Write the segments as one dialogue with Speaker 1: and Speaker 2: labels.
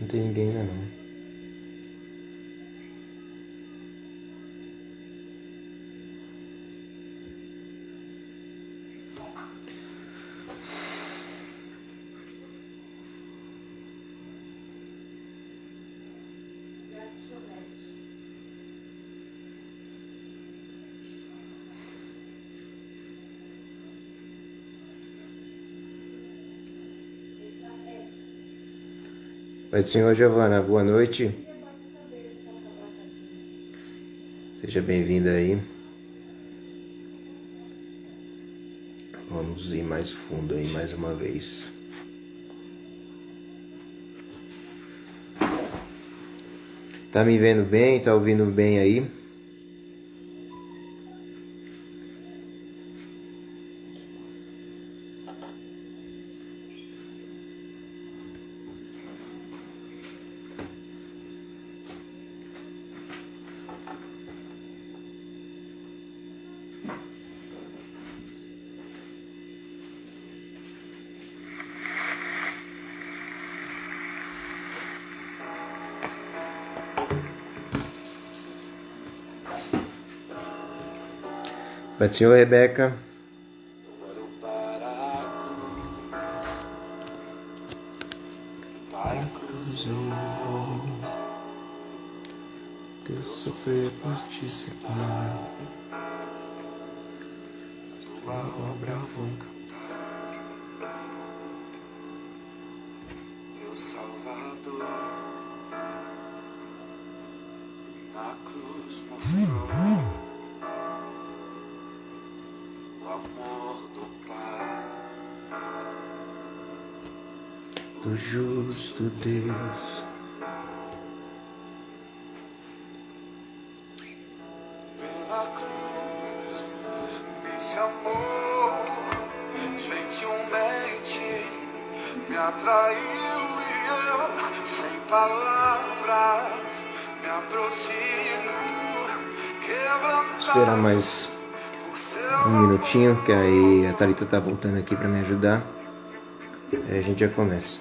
Speaker 1: Não tem ninguém ainda não. Oi, senhor Giovana, boa noite. Seja bem-vinda aí. Vamos ir mais fundo aí mais uma vez. Tá me vendo bem? Tá ouvindo bem aí? Pai do senhor, Rebeca. Para a cruz eu vou, teu sofrer participar, tua obra vou cantar, meu Salvador, na cruz mostrou o amor do Pai, do justo Deus. Pela cruz me chamou, gentilmente me atraiu e eu, sem palavras, me aproximo, quebrantado. Esperar mais um minutinho, que aí a Thalita tá voltando aqui pra me ajudar. Aí a gente já começa.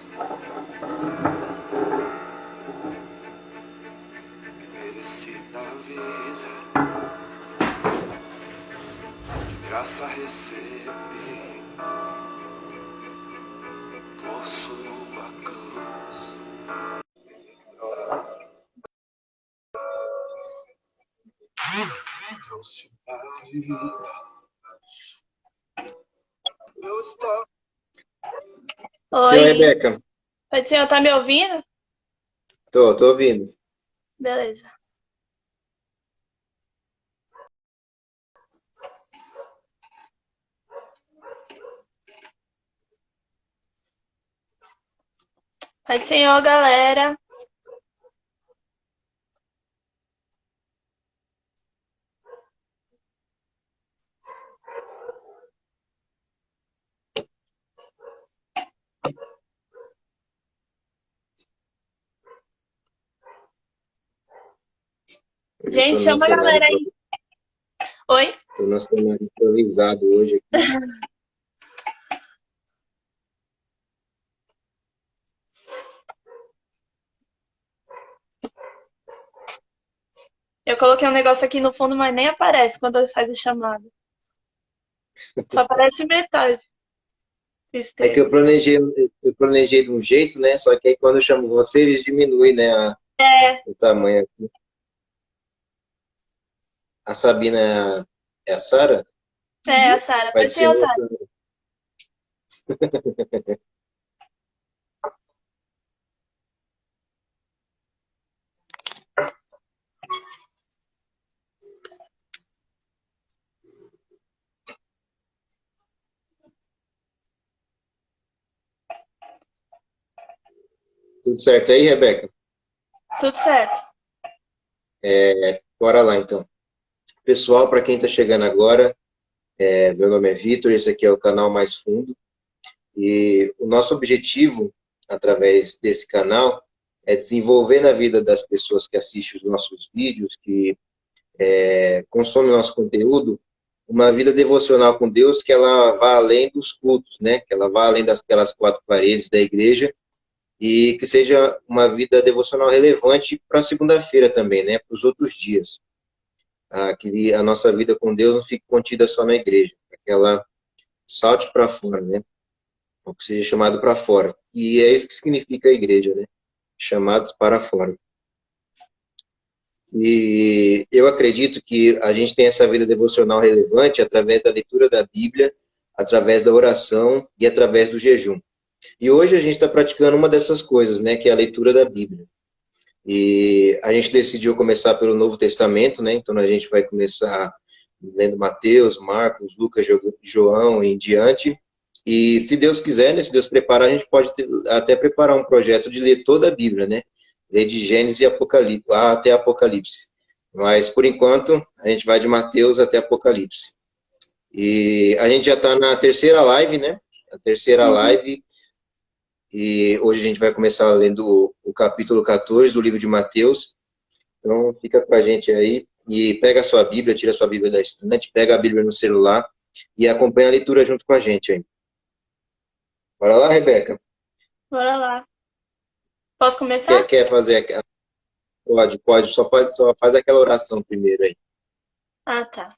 Speaker 1: Merecida vida, de graça recebi, por sua cruz. Trouxe a vida. Eu estou. Oi, Rebeca.
Speaker 2: Oi, senhor, tá me ouvindo?
Speaker 1: Tô ouvindo.
Speaker 2: Beleza. Oi, senhor, galera. Gente, chama a galera aí. Oi?
Speaker 1: Tô no cenário improvisado hoje aqui.
Speaker 2: Eu coloquei um negócio aqui no fundo, mas nem aparece quando faz a chamada. Só aparece metade.
Speaker 1: É que eu planejei de um jeito, né? Só que aí quando eu chamo você, eles diminuem, né? O tamanho aqui. A Sabina é a Sara?
Speaker 2: É, a Sara.
Speaker 1: Vai
Speaker 2: Oi,
Speaker 1: ser
Speaker 2: senhor, Sara.
Speaker 1: Tudo certo aí, Rebeca?
Speaker 2: Tudo certo.
Speaker 1: Bora lá, então. Pessoal, para quem está chegando agora, meu nome é Vitor, esse aqui é o canal Mais Fundo. E o nosso objetivo, através desse canal, é desenvolver na vida das pessoas que assistem os nossos vídeos, que consomem nosso conteúdo, uma vida devocional com Deus que ela vá além dos cultos, né? Que ela vá além daquelas quatro paredes da igreja e que seja uma vida devocional relevante para a segunda-feira também, né? Para os outros dias. Que a nossa vida com Deus não fique contida só na igreja, que ela salte para fora, né? Ou que seja chamado para fora. E é isso que significa a igreja, né? Chamados para fora. E eu acredito que a gente tem essa vida devocional relevante através da leitura da Bíblia, através da oração e através do jejum. E hoje a gente está praticando uma dessas coisas, né? Que é a leitura da Bíblia. E a gente decidiu começar pelo Novo Testamento, né? Então a gente vai começar lendo Mateus, Marcos, Lucas, João e em diante. E se Deus quiser, né? Se Deus preparar, a gente pode até preparar um projeto de ler toda a Bíblia, né? Ler de Gênesis e Apocalipse, até Apocalipse. Mas por enquanto a gente vai de Mateus até Apocalipse. E a gente já está na terceira live, né? A terceira live. E hoje a gente vai começar lendo o capítulo 14 do livro de Mateus. Então, fica com a gente aí e pega a sua Bíblia, tira a sua Bíblia da estante, pega a Bíblia no celular e acompanha a leitura junto com a gente aí. Bora lá, Rebeca?
Speaker 2: Bora lá. Posso
Speaker 1: Quer,
Speaker 2: começar?
Speaker 1: quer fazer aquela... Pode, só faz aquela oração primeiro aí.
Speaker 2: Ah, tá.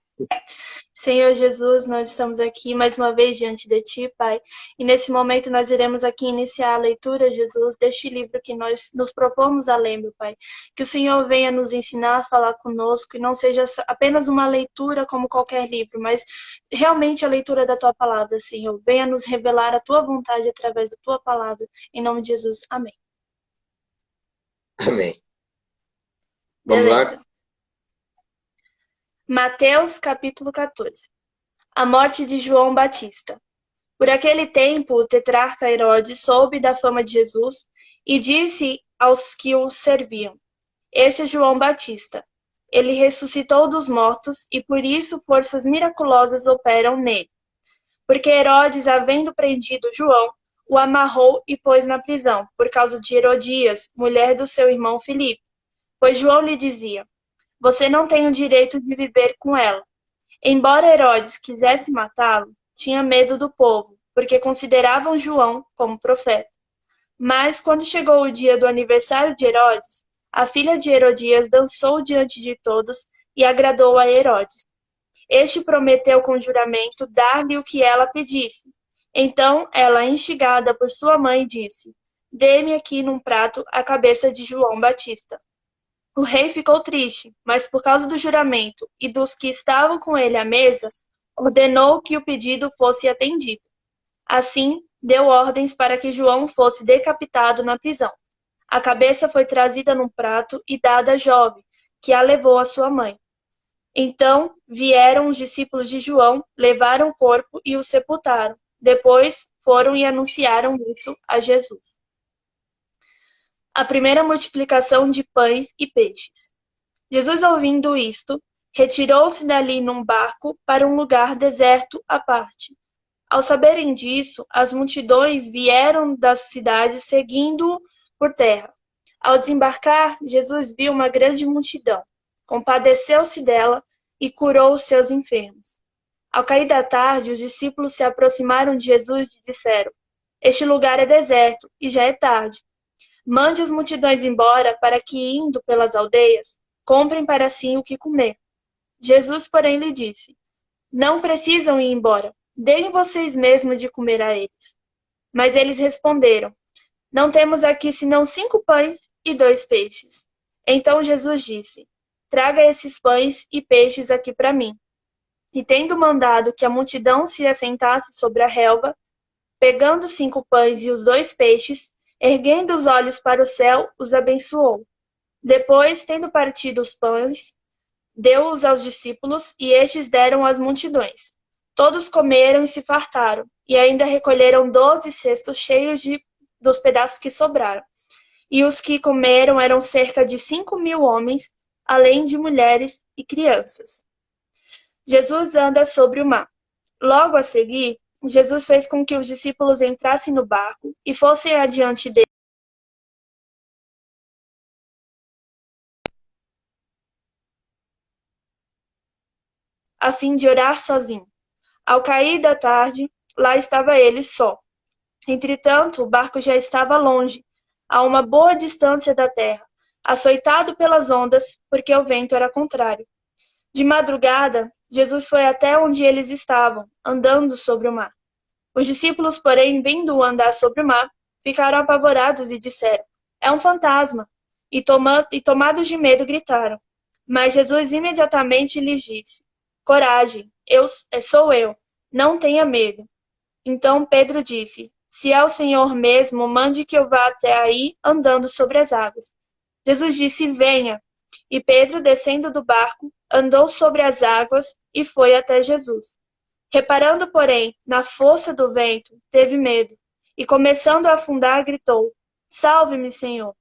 Speaker 2: Senhor Jesus, nós estamos aqui mais uma vez diante de Ti, Pai, e nesse momento nós iremos aqui iniciar a leitura, Jesus, deste livro que nós nos propomos a ler, meu Pai. Que o Senhor venha nos ensinar a falar conosco e não seja apenas uma leitura como qualquer livro, mas realmente a leitura da Tua palavra, Senhor. Venha nos revelar a Tua vontade através da Tua palavra. Em nome de Jesus, amém.
Speaker 1: Amém. Vamos
Speaker 2: Beleza.
Speaker 1: lá?
Speaker 2: Mateus, capítulo 14. A morte de João Batista. Por aquele tempo, o tetrarca Herodes soube da fama de Jesus e disse aos que o serviam: Este é João Batista. Ele ressuscitou dos mortos e por isso forças miraculosas operam nele. Porque Herodes, havendo prendido João, o amarrou e pôs na prisão, por causa de Herodias, mulher do seu irmão Filipe. Pois João lhe dizia: Você não tem o direito de viver com ela. Embora Herodes quisesse matá-lo, tinha medo do povo, porque consideravam João como profeta. Mas, quando chegou o dia do aniversário de Herodes, a filha de Herodias dançou diante de todos e agradou a Herodes. Este prometeu com juramento dar-lhe o que ela pedisse. Então, ela, instigada por sua mãe, disse: Dê-me aqui num prato a cabeça de João Batista. O rei ficou triste, mas por causa do juramento e dos que estavam com ele à mesa, ordenou que o pedido fosse atendido. Assim, deu ordens para que João fosse decapitado na prisão. A cabeça foi trazida num prato e dada à jovem, que a levou à sua mãe. Então vieram os discípulos de João, levaram o corpo e o sepultaram. Depois foram e anunciaram isso a Jesus. A primeira multiplicação de pães e peixes. Jesus, ouvindo isto, retirou-se dali num barco para um lugar deserto à parte. Ao saberem disso, as multidões vieram das cidades seguindo-o por terra. Ao desembarcar, Jesus viu uma grande multidão, compadeceu-se dela e curou os seus enfermos. Ao cair da tarde, os discípulos se aproximaram de Jesus e disseram: Este lugar é deserto e já é tarde. Mande as multidões embora para que, indo pelas aldeias, comprem para si o que comer. Jesus, porém, lhe disse: Não precisam ir embora. Deem vocês mesmos de comer a eles. Mas eles responderam: Não temos aqui senão 5 pães e 2 peixes. Então Jesus disse: Traga esses pães e peixes aqui para mim. E tendo mandado que a multidão se assentasse sobre a relva, pegando os 5 pães e os 2 peixes, erguendo os olhos para o céu, os abençoou. Depois, tendo partido os pães, deu-os aos discípulos, e estes deram às multidões. Todos comeram e se fartaram, e ainda recolheram 12 cestos cheios dos pedaços que sobraram. E os que comeram eram cerca de 5.000 homens, além de mulheres e crianças. Jesus anda sobre o mar. Logo a seguir, Jesus fez com que os discípulos entrassem no barco e fossem adiante dele, a fim de orar sozinho. Ao cair da tarde, lá estava ele só. Entretanto, o barco já estava longe, a uma boa distância da terra, açoitado pelas ondas, porque o vento era contrário. De madrugada, Jesus foi até onde eles estavam, andando sobre o mar. Os discípulos, porém, vendo-o andar sobre o mar, ficaram apavorados e disseram: É um fantasma! E tomados de medo, gritaram. Mas Jesus imediatamente lhes disse: Coragem, sou eu, não tenha medo. Então Pedro disse: Se é o Senhor mesmo, mande que eu vá até aí andando sobre as águas. Jesus disse: Venha. E Pedro, descendo do barco, andou sobre as águas e foi até Jesus. Reparando, porém, na força do vento, teve medo, e começando a afundar, gritou: Salve-me, Senhor!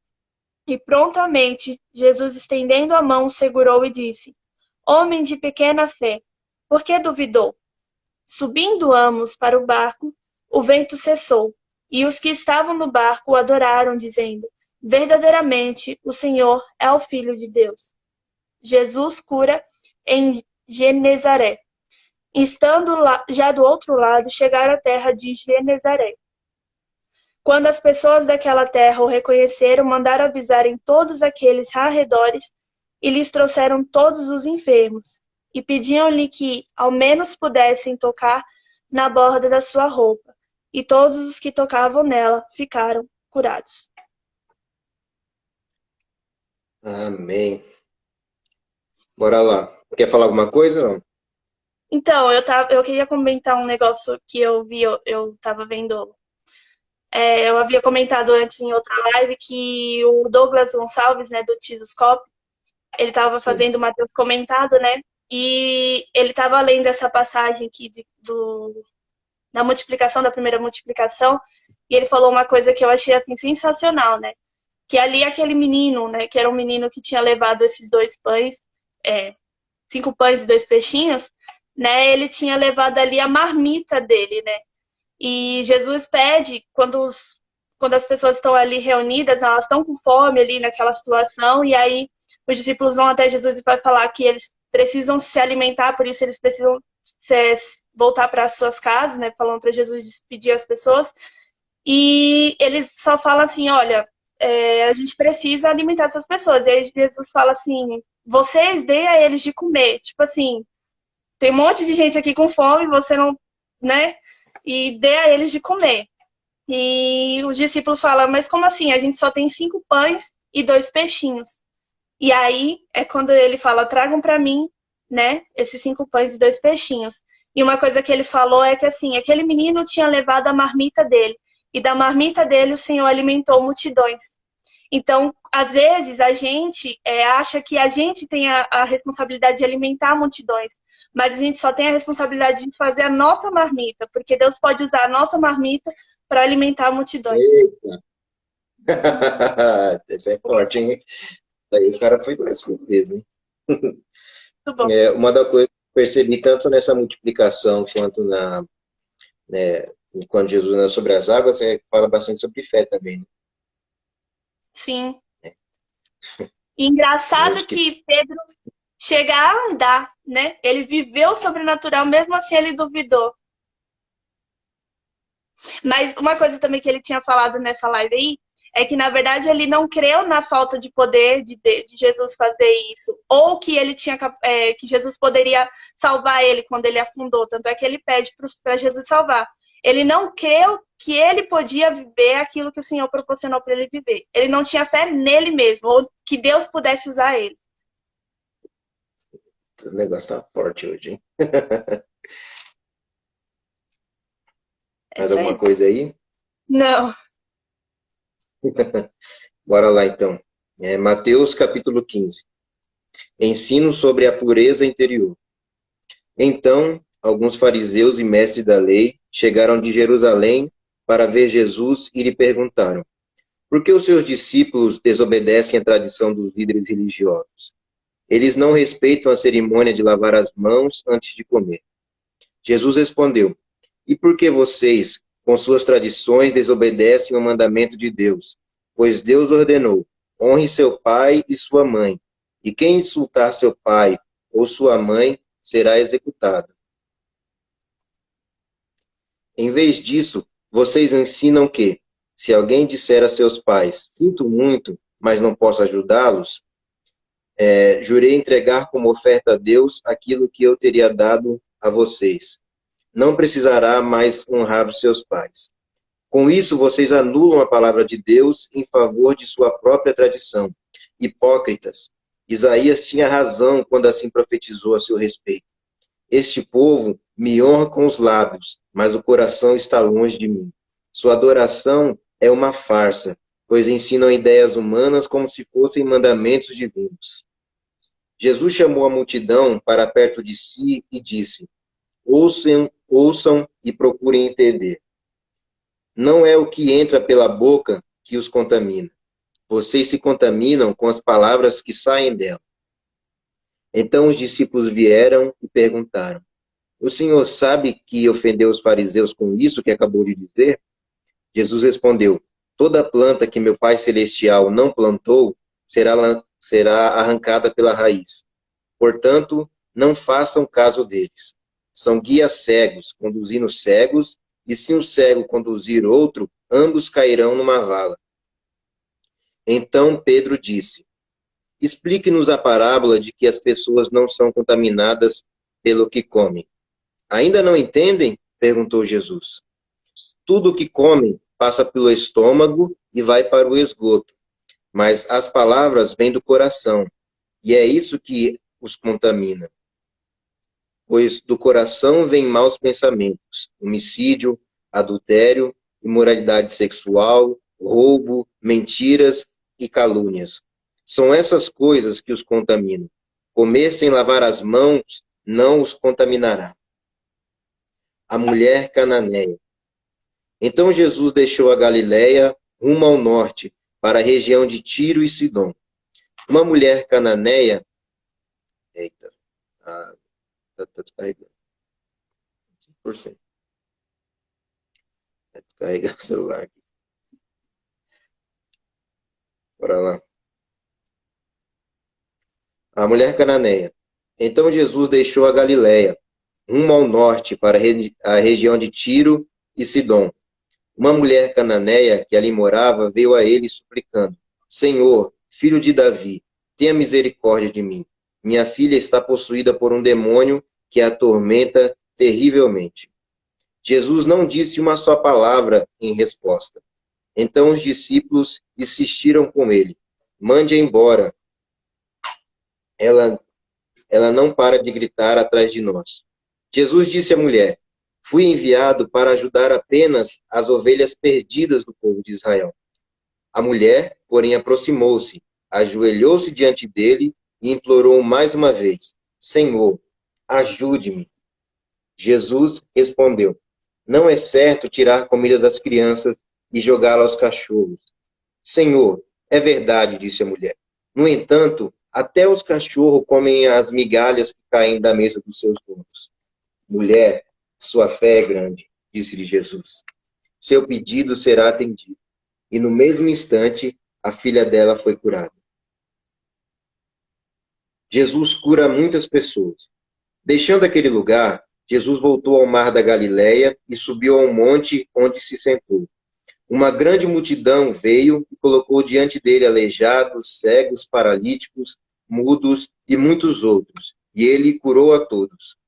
Speaker 2: E prontamente Jesus, estendendo a mão, segurou e disse: Homem de pequena fé, por que duvidou? Subindo ambos para o barco, o vento cessou, e os que estavam no barco o adoraram, dizendo: Verdadeiramente, o Senhor é o Filho de Deus. Jesus cura em Genezaré. Estando lá, já do outro lado, chegaram à terra de Genezaré. Quando as pessoas daquela terra o reconheceram, mandaram avisarem todos aqueles arredores e lhes trouxeram todos os enfermos, e pediam-lhe que, ao menos, pudessem tocar na borda da sua roupa, e todos os que tocavam nela ficaram curados.
Speaker 1: Amém. Bora lá. Quer falar alguma coisa, não?
Speaker 2: Então, eu queria comentar um negócio que eu vi, eu tava vendo. Eu havia comentado antes em outra live que o Douglas Gonçalves, né, do Tizoscope, ele estava
Speaker 1: Sim.
Speaker 2: fazendo o Mateus comentado, né? E ele estava lendo essa passagem aqui da multiplicação, da primeira multiplicação, e ele falou uma coisa que eu achei assim sensacional, né? Que ali aquele menino, né, que era um menino que tinha levado esses 2 pães, 5 pães e 2 peixinhos, né? Ele tinha levado ali a marmita dele, né? E Jesus pede, quando as pessoas estão ali reunidas, elas estão com fome ali naquela situação, e aí os discípulos vão até Jesus e vai falar que eles precisam se alimentar, por isso eles precisam voltar para as suas casas, né? Falando para Jesus despedir as pessoas. E eles só falam assim: olha, a gente precisa alimentar essas pessoas. E aí Jesus fala assim: vocês deem a eles de comer. Tipo assim, tem um monte de gente aqui com fome, você não, né? E dê a eles de comer. E os discípulos falam, mas como assim? A gente só tem 5 pães e 2 peixinhos. E aí é quando ele fala, tragam para mim, né, esses 5 pães e 2 peixinhos. E uma coisa que ele falou é que assim, aquele menino tinha levado a marmita dele. E da marmita dele o Senhor alimentou multidões. Então, às vezes, a gente acha que a gente tem a responsabilidade de alimentar multidões, mas a gente só tem a responsabilidade de fazer a nossa marmita, porque Deus pode usar a nossa marmita para alimentar multidões.
Speaker 1: Eita. Esse é forte, hein? Aí o cara foi mais fundo mesmo, hein?
Speaker 2: Muito bom.
Speaker 1: Uma das coisas que eu percebi tanto nessa multiplicação quanto quando Jesus anda sobre as águas, fala bastante sobre fé também, né?
Speaker 2: Sim. E engraçado que Pedro chega a andar, né? Ele viveu o sobrenatural, mesmo assim ele duvidou. Mas uma coisa também que ele tinha falado nessa live aí é que, na verdade, ele não creu na falta de poder de Jesus fazer isso. Ou que ele tinha que Jesus poderia salvar ele quando ele afundou. Tanto é que ele pede para Jesus salvar. Ele não creu que ele podia viver aquilo que o Senhor proporcionou para ele viver. Ele não tinha fé nele mesmo, ou que Deus pudesse usar ele.
Speaker 1: O negócio tá forte hoje, hein? Mais alguma coisa aí?
Speaker 2: Não.
Speaker 1: Bora lá, então. Mateus, capítulo 15. Ensino sobre a pureza interior. Então, alguns fariseus e mestres da lei chegaram de Jerusalém para ver Jesus e lhe perguntaram: por que os seus discípulos desobedecem à tradição dos líderes religiosos? Eles não respeitam a cerimônia de lavar as mãos antes de comer. Jesus respondeu: e por que vocês, com suas tradições, desobedecem ao mandamento de Deus? Pois Deus ordenou: honre seu pai e sua mãe, e quem insultar seu pai ou sua mãe será executado. Em vez disso, vocês ensinam que, Se alguém disser a seus pais, sinto muito, mas não posso ajudá-los, jurei entregar como oferta a Deus aquilo que eu teria dado a vocês. Não precisará mais honrar os seus pais. Com isso, vocês anulam a palavra de Deus em favor de sua própria tradição. Hipócritas! Isaías tinha razão quando assim profetizou a seu respeito. Este povo me honra com os lábios, mas o coração está longe de mim. Sua adoração é uma farsa, pois ensinam ideias humanas como se fossem mandamentos divinos. Jesus chamou a multidão para perto de si e disse: ouçam e procurem entender. Não é o que entra pela boca que os contamina. Vocês se contaminam com as palavras que saem dela. Então os discípulos vieram e perguntaram: o senhor sabe que ofendeu os fariseus com isso que acabou de dizer? Jesus respondeu: toda planta que meu Pai Celestial não plantou será arrancada pela raiz. Portanto, não façam caso deles. São guias cegos, conduzindo cegos, e se um cego conduzir outro, ambos cairão numa vala. Então Pedro disse: explique-nos a parábola de que as pessoas não são contaminadas pelo que comem. Ainda não entendem? Perguntou Jesus. Tudo o que comem passa pelo estômago e vai para o esgoto, mas as palavras vêm do coração, e é isso que os contamina. Pois do coração vêm maus pensamentos, homicídio, adultério, imoralidade sexual, roubo, mentiras e calúnias. São essas coisas que os contaminam. Comer sem lavar as mãos não os contaminará. A mulher cananeia. Então Jesus deixou a Galileia rumo ao norte, para a região de Tiro e Sidom. Uma mulher cananeia... Eita, está descarregando. 100%. Vai descarregar o celular aqui. Bora lá. A mulher cananeia. Então Jesus deixou a Galileia, rumo ao norte, para a região de Tiro e Sidom. Uma mulher cananeia que ali morava veio a ele suplicando: Senhor, filho de Davi, tenha misericórdia de mim. Minha filha está possuída por um demônio que a atormenta terrivelmente. Jesus não disse uma só palavra em resposta. Então os discípulos insistiram com ele: mande embora. Ela não para de gritar atrás de nós. Jesus disse à mulher: fui enviado para ajudar apenas as ovelhas perdidas do povo de Israel. A mulher, porém, aproximou-se, ajoelhou-se diante dele e implorou mais uma vez: Senhor, ajude-me. Jesus respondeu: não é certo tirar comida das crianças e jogá-la aos cachorros. Senhor, é verdade, disse a mulher. No entanto, até os cachorros comem as migalhas que caem da mesa dos seus donos. Mulher, sua fé é grande, disse-lhe Jesus. Seu pedido será atendido. E no mesmo instante, a filha dela foi curada. Jesus cura muitas pessoas. Deixando aquele lugar, Jesus voltou ao mar da Galileia e subiu a um monte onde se sentou. Uma grande multidão veio e colocou diante dele aleijados, cegos, paralíticos, mudos e muitos outros, e ele curou a todos.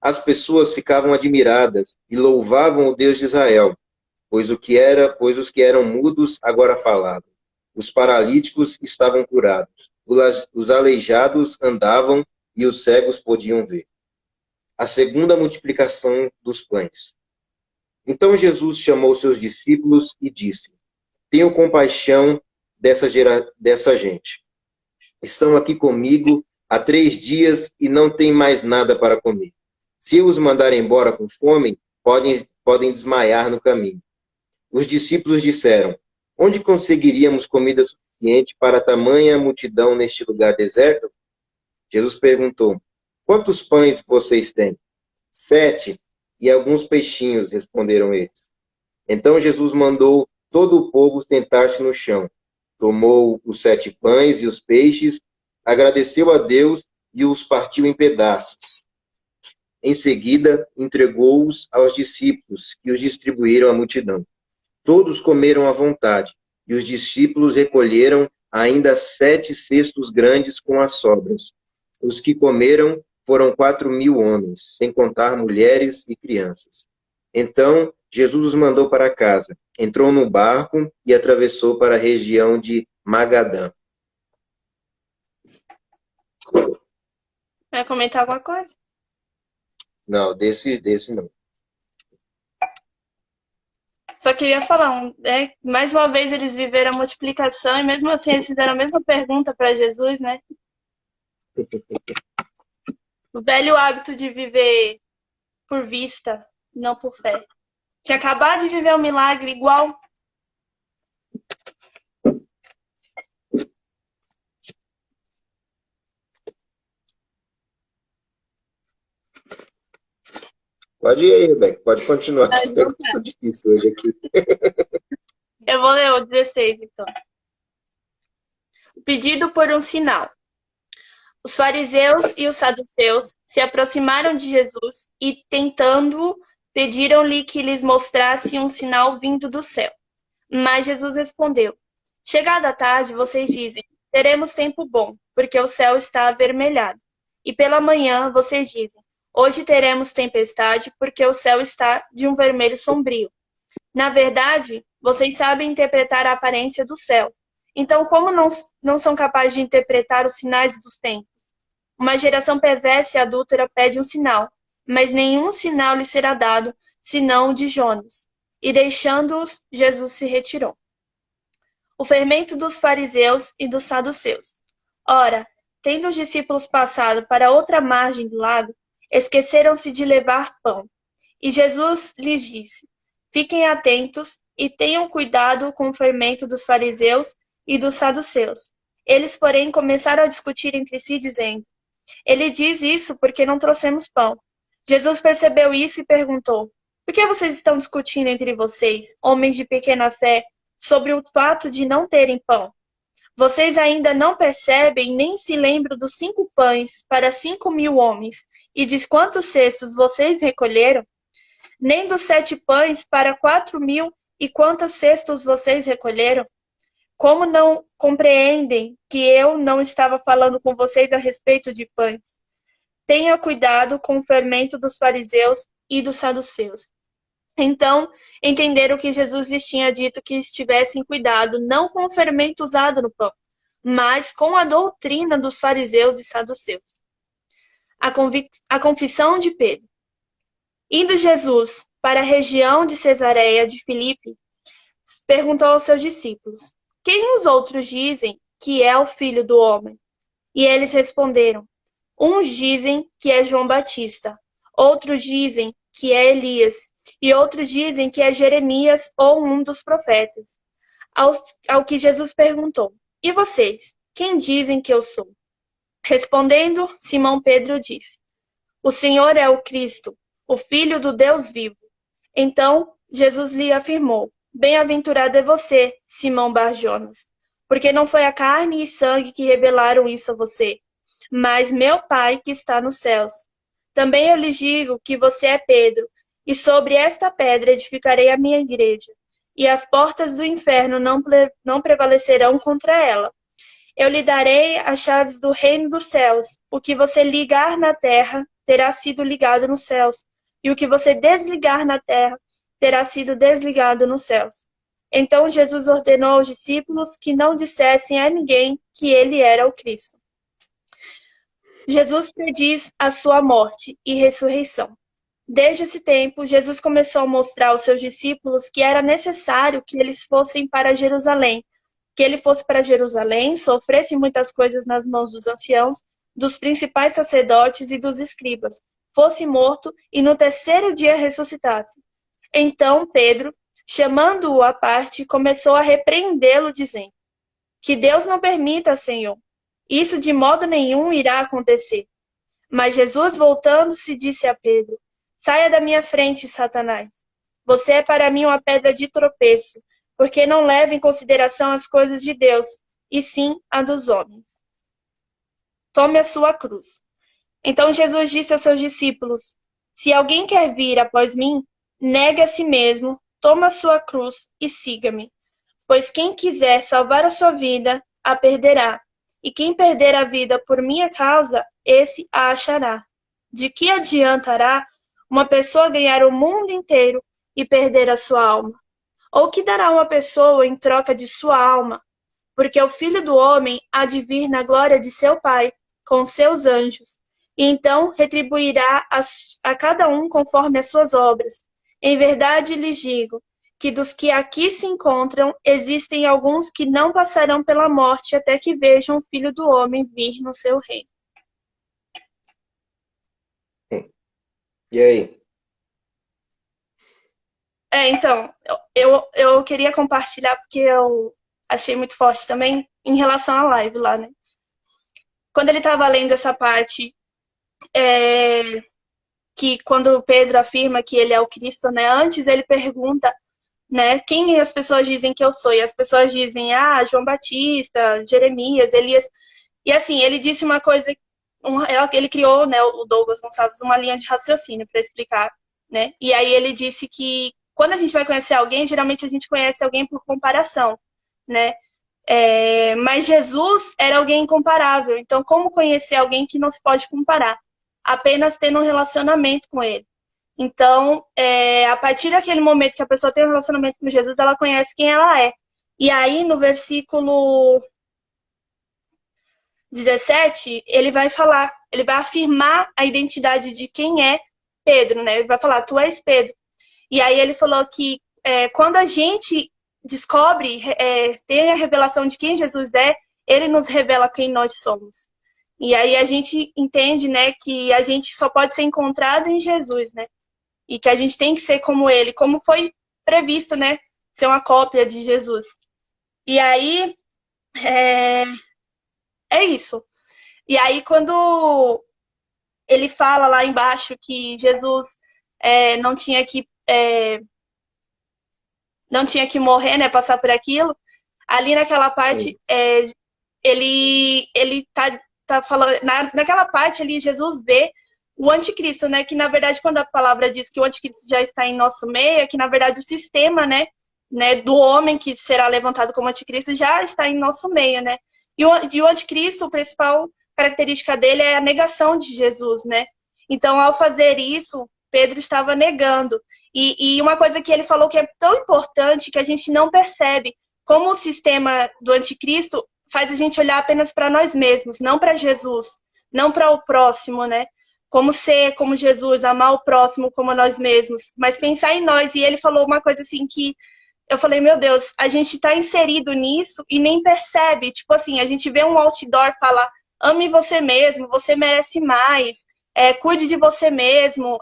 Speaker 1: As pessoas ficavam admiradas e louvavam o Deus de Israel, pois os que eram mudos agora falavam. Os paralíticos estavam curados, os aleijados andavam e os cegos podiam ver. A segunda multiplicação dos pães. Então Jesus chamou seus discípulos e disse: tenho compaixão dessa gente. Estão aqui comigo há 3 dias e não têm mais nada para comer. Se eu os mandar embora com fome, podem desmaiar no caminho. Os discípulos disseram: onde conseguiríamos comida suficiente para tamanha multidão neste lugar deserto? Jesus perguntou: quantos pães vocês têm? 7, e alguns peixinhos, responderam eles. Então Jesus mandou todo o povo sentar-se no chão. Tomou os 7 pães e os peixes, agradeceu a Deus e os partiu em pedaços. Em seguida, entregou-os aos discípulos, que os distribuíram à multidão. Todos comeram à vontade, e os discípulos recolheram ainda 7 cestos grandes com as sobras. Os que comeram foram 4.000 homens, sem contar mulheres e crianças. Então, Jesus os mandou para casa, entrou no barco e atravessou para a região de Magadã.
Speaker 2: Vai comentar alguma coisa?
Speaker 1: Não, desse não.
Speaker 2: Só queria falar, mais uma vez eles viveram a multiplicação e mesmo assim eles fizeram a mesma pergunta para Jesus, né? O velho hábito de viver por vista, não por fé. Tinha acabado de viver um milagre igual.
Speaker 1: Pode ir aí, Rebeca, pode continuar. Tá difícil hoje aqui.
Speaker 2: Eu vou ler o 16, então. Pedido por um sinal. Os fariseus e os saduceus se aproximaram de Jesus e, tentando-o, pediram-lhe que lhes mostrasse um sinal vindo do céu. Mas Jesus respondeu: Chegada a tarde, vocês dizem, teremos tempo bom, porque o céu está avermelhado. E pela manhã, vocês dizem, hoje teremos tempestade, porque o céu está de um vermelho sombrio. Na verdade, vocês sabem interpretar a aparência do céu. Então, como não são capazes de interpretar os sinais dos tempos? Uma geração perversa e adúltera pede um sinal, mas nenhum sinal lhe será dado, senão o de Jonas. E deixando-os, Jesus se retirou. O fermento dos fariseus e dos saduceus. Ora, tendo os discípulos passado para outra margem do lago, esqueceram-se de levar pão. E Jesus lhes disse: Fiquem atentos e tenham cuidado com o fermento dos fariseus e dos saduceus. Eles, porém, começaram a discutir entre si, dizendo: Ele diz isso porque não trouxemos pão. Jesus percebeu isso e perguntou: Por que vocês estão discutindo entre vocês, homens de pequena fé, sobre o fato de não terem pão? Vocês ainda não percebem nem se lembram dos 5 pães para 5.000 homens e de quantos cestos vocês recolheram? Nem dos 7 pães para 4.000 e quantos cestos vocês recolheram? Como não compreendem que eu não estava falando com vocês a respeito de pães? Tenha cuidado com o fermento dos fariseus e dos saduceus. Então, entenderam que Jesus lhes tinha dito que estivessem cuidado não com o fermento usado no pão, mas com a doutrina dos fariseus e saduceus. A confissão de Pedro. Indo Jesus para a região de Cesareia de Filipe, perguntou aos seus discípulos: Quem os outros dizem que é o Filho do Homem? E eles responderam: Uns dizem que é João Batista, outros dizem que é Elias, e outros dizem que é Jeremias ou um dos profetas. Ao que Jesus perguntou: E vocês, quem dizem que eu sou? Respondendo, Simão Pedro disse: O Senhor é o Cristo, o Filho do Deus vivo. Então Jesus lhe afirmou: Bem-aventurado é você, Simão Bar-Jonas, porque não foi a carne e sangue que revelaram isso a você, mas meu Pai que está nos céus. Também eu lhes digo que você é Pedro, e sobre esta pedra edificarei a minha igreja, e as portas do inferno não prevalecerão contra ela. Eu lhe darei as chaves do reino dos céus. O que você ligar na terra terá sido ligado nos céus, e o que você desligar na terra terá sido desligado nos céus. Então Jesus ordenou aos discípulos que não dissessem a ninguém que ele era o Cristo. Jesus prediz a sua morte e ressurreição. Desde esse tempo, Jesus começou a mostrar aos seus discípulos que era necessário que eles fossem para Jerusalém, que ele fosse para Jerusalém, sofresse muitas coisas nas mãos dos anciãos, dos principais sacerdotes e dos escribas, fosse morto e no terceiro dia ressuscitasse. Então Pedro, chamando-o à parte, começou a repreendê-lo, dizendo: Que Deus não permita, Senhor. Isso de modo nenhum irá acontecer. Mas Jesus, voltando-se, disse a Pedro: Saia da minha frente, Satanás. Você é para mim uma pedra de tropeço, porque não leva em consideração as coisas de Deus, e sim a dos homens. Tome a sua cruz. Então Jesus disse aos seus discípulos: Se alguém quer vir após mim, negue a si mesmo, toma a sua cruz e siga-me. Pois quem quiser salvar a sua vida, a perderá. E quem perder a vida por minha causa, esse a achará. De que adiantará uma pessoa ganhar o mundo inteiro e perder a sua alma? Ou que dará uma pessoa em troca de sua alma? Porque o Filho do Homem há de vir na glória de seu Pai, com seus anjos, e então retribuirá a cada um conforme as suas obras. Em verdade lhes digo, que dos que aqui se encontram, existem alguns que não passarão pela morte até que vejam o Filho do Homem vir no seu reino.
Speaker 1: E aí?
Speaker 2: Então, eu queria compartilhar porque eu achei muito forte também em relação à live lá, né? Quando ele estava lendo essa parte, que quando Pedro afirma que ele é o Cristo, né? Antes ele pergunta, né? Quem as pessoas dizem que eu sou? E as pessoas dizem, João Batista, Jeremias, Elias. E assim, ele disse uma coisa, ele criou, né, o Douglas Gonçalves, uma linha de raciocínio para explicar, né? E aí ele disse que quando a gente vai conhecer alguém, geralmente a gente conhece alguém por comparação, né? Mas Jesus era alguém incomparável. Então, como conhecer alguém que não se pode comparar? Apenas tendo um relacionamento com ele. Então, a partir daquele momento que a pessoa tem um relacionamento com Jesus, ela conhece quem ela é. E aí, no versículo 17, ele vai falar, ele vai afirmar a identidade de quem é Pedro, né? Ele vai falar, tu és Pedro. E aí ele falou que quando a gente descobre, tem a revelação de quem Jesus é, ele nos revela quem nós somos. E aí a gente entende, né, que a gente só pode ser encontrado em Jesus, né? E que a gente tem que ser como ele, como foi previsto, né? Ser uma cópia de Jesus. E aí, é isso. E aí, quando ele fala lá embaixo que Jesus não tinha que morrer, né? Passar por aquilo, ali naquela parte, ele tá falando, naquela parte ali, Jesus vê o anticristo, né? Que na verdade, quando a palavra diz que o anticristo já está em nosso meio, é que na verdade o sistema, né, do homem que será levantado como anticristo já está em nosso meio, né? E o anticristo, a principal característica dele é a negação de Jesus, né? Então, ao fazer isso, Pedro estava negando. E uma coisa que ele falou que é tão importante que a gente não percebe, como o sistema do anticristo faz a gente olhar apenas para nós mesmos, não para Jesus, não para o próximo, né? Como ser como Jesus, amar o próximo como nós mesmos, mas pensar em nós. E ele falou uma coisa assim que eu falei, meu Deus, a gente está inserido nisso e nem percebe. Tipo assim, a gente vê um outdoor falar, ame você mesmo, você merece mais, cuide de você mesmo.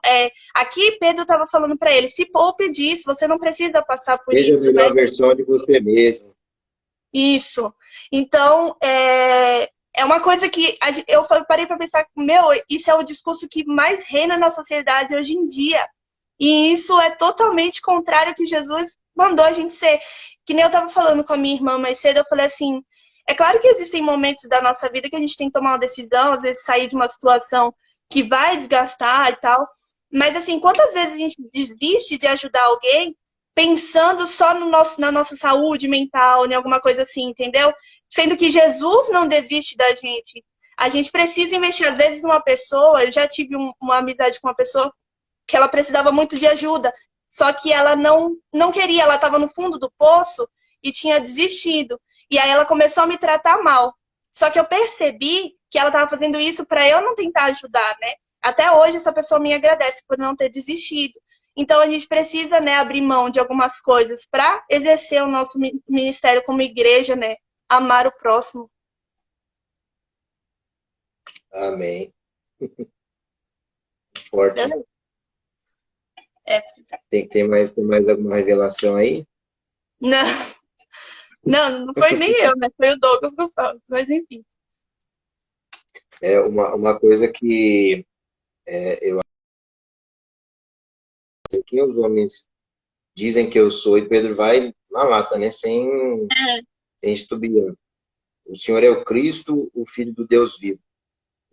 Speaker 2: Aqui Pedro estava falando para ele, se poupe disso, você não precisa passar por
Speaker 1: Seja
Speaker 2: isso,
Speaker 1: a melhor
Speaker 2: né?
Speaker 1: versão de você mesmo.
Speaker 2: Isso. Então, é uma coisa que eu parei para pensar, meu, isso é o discurso que mais reina na sociedade hoje em dia. E isso é totalmente contrário ao que Jesus mandou a gente ser. Que nem eu estava falando com a minha irmã mais cedo, eu falei assim, é claro que existem momentos da nossa vida que a gente tem que tomar uma decisão, às vezes sair de uma situação que vai desgastar e tal, mas assim, quantas vezes a gente desiste de ajudar alguém pensando só na nossa saúde mental, em alguma coisa assim, entendeu? Sendo que Jesus não desiste da gente. A gente precisa investir. Às vezes uma pessoa, eu já tive uma amizade com uma pessoa que ela precisava muito de ajuda, só que ela não queria, ela estava no fundo do poço e tinha desistido. E aí ela começou a me tratar mal. Só que eu percebi que ela estava fazendo isso para eu não tentar ajudar, né? Até hoje essa pessoa me agradece por não ter desistido. Então a gente precisa, né, abrir mão de algumas coisas para exercer o nosso ministério como igreja, né? Amar o próximo.
Speaker 1: Amém. Forte. Tem mais alguma revelação aí?
Speaker 2: Não foi nem eu, né? Foi o Douglas Gonçalves, mas enfim.
Speaker 1: Uma coisa que eu acho que os homens dizem que eu sou, e Pedro vai na lata, né? Sem titubear. O Senhor é o Cristo, o Filho do Deus vivo.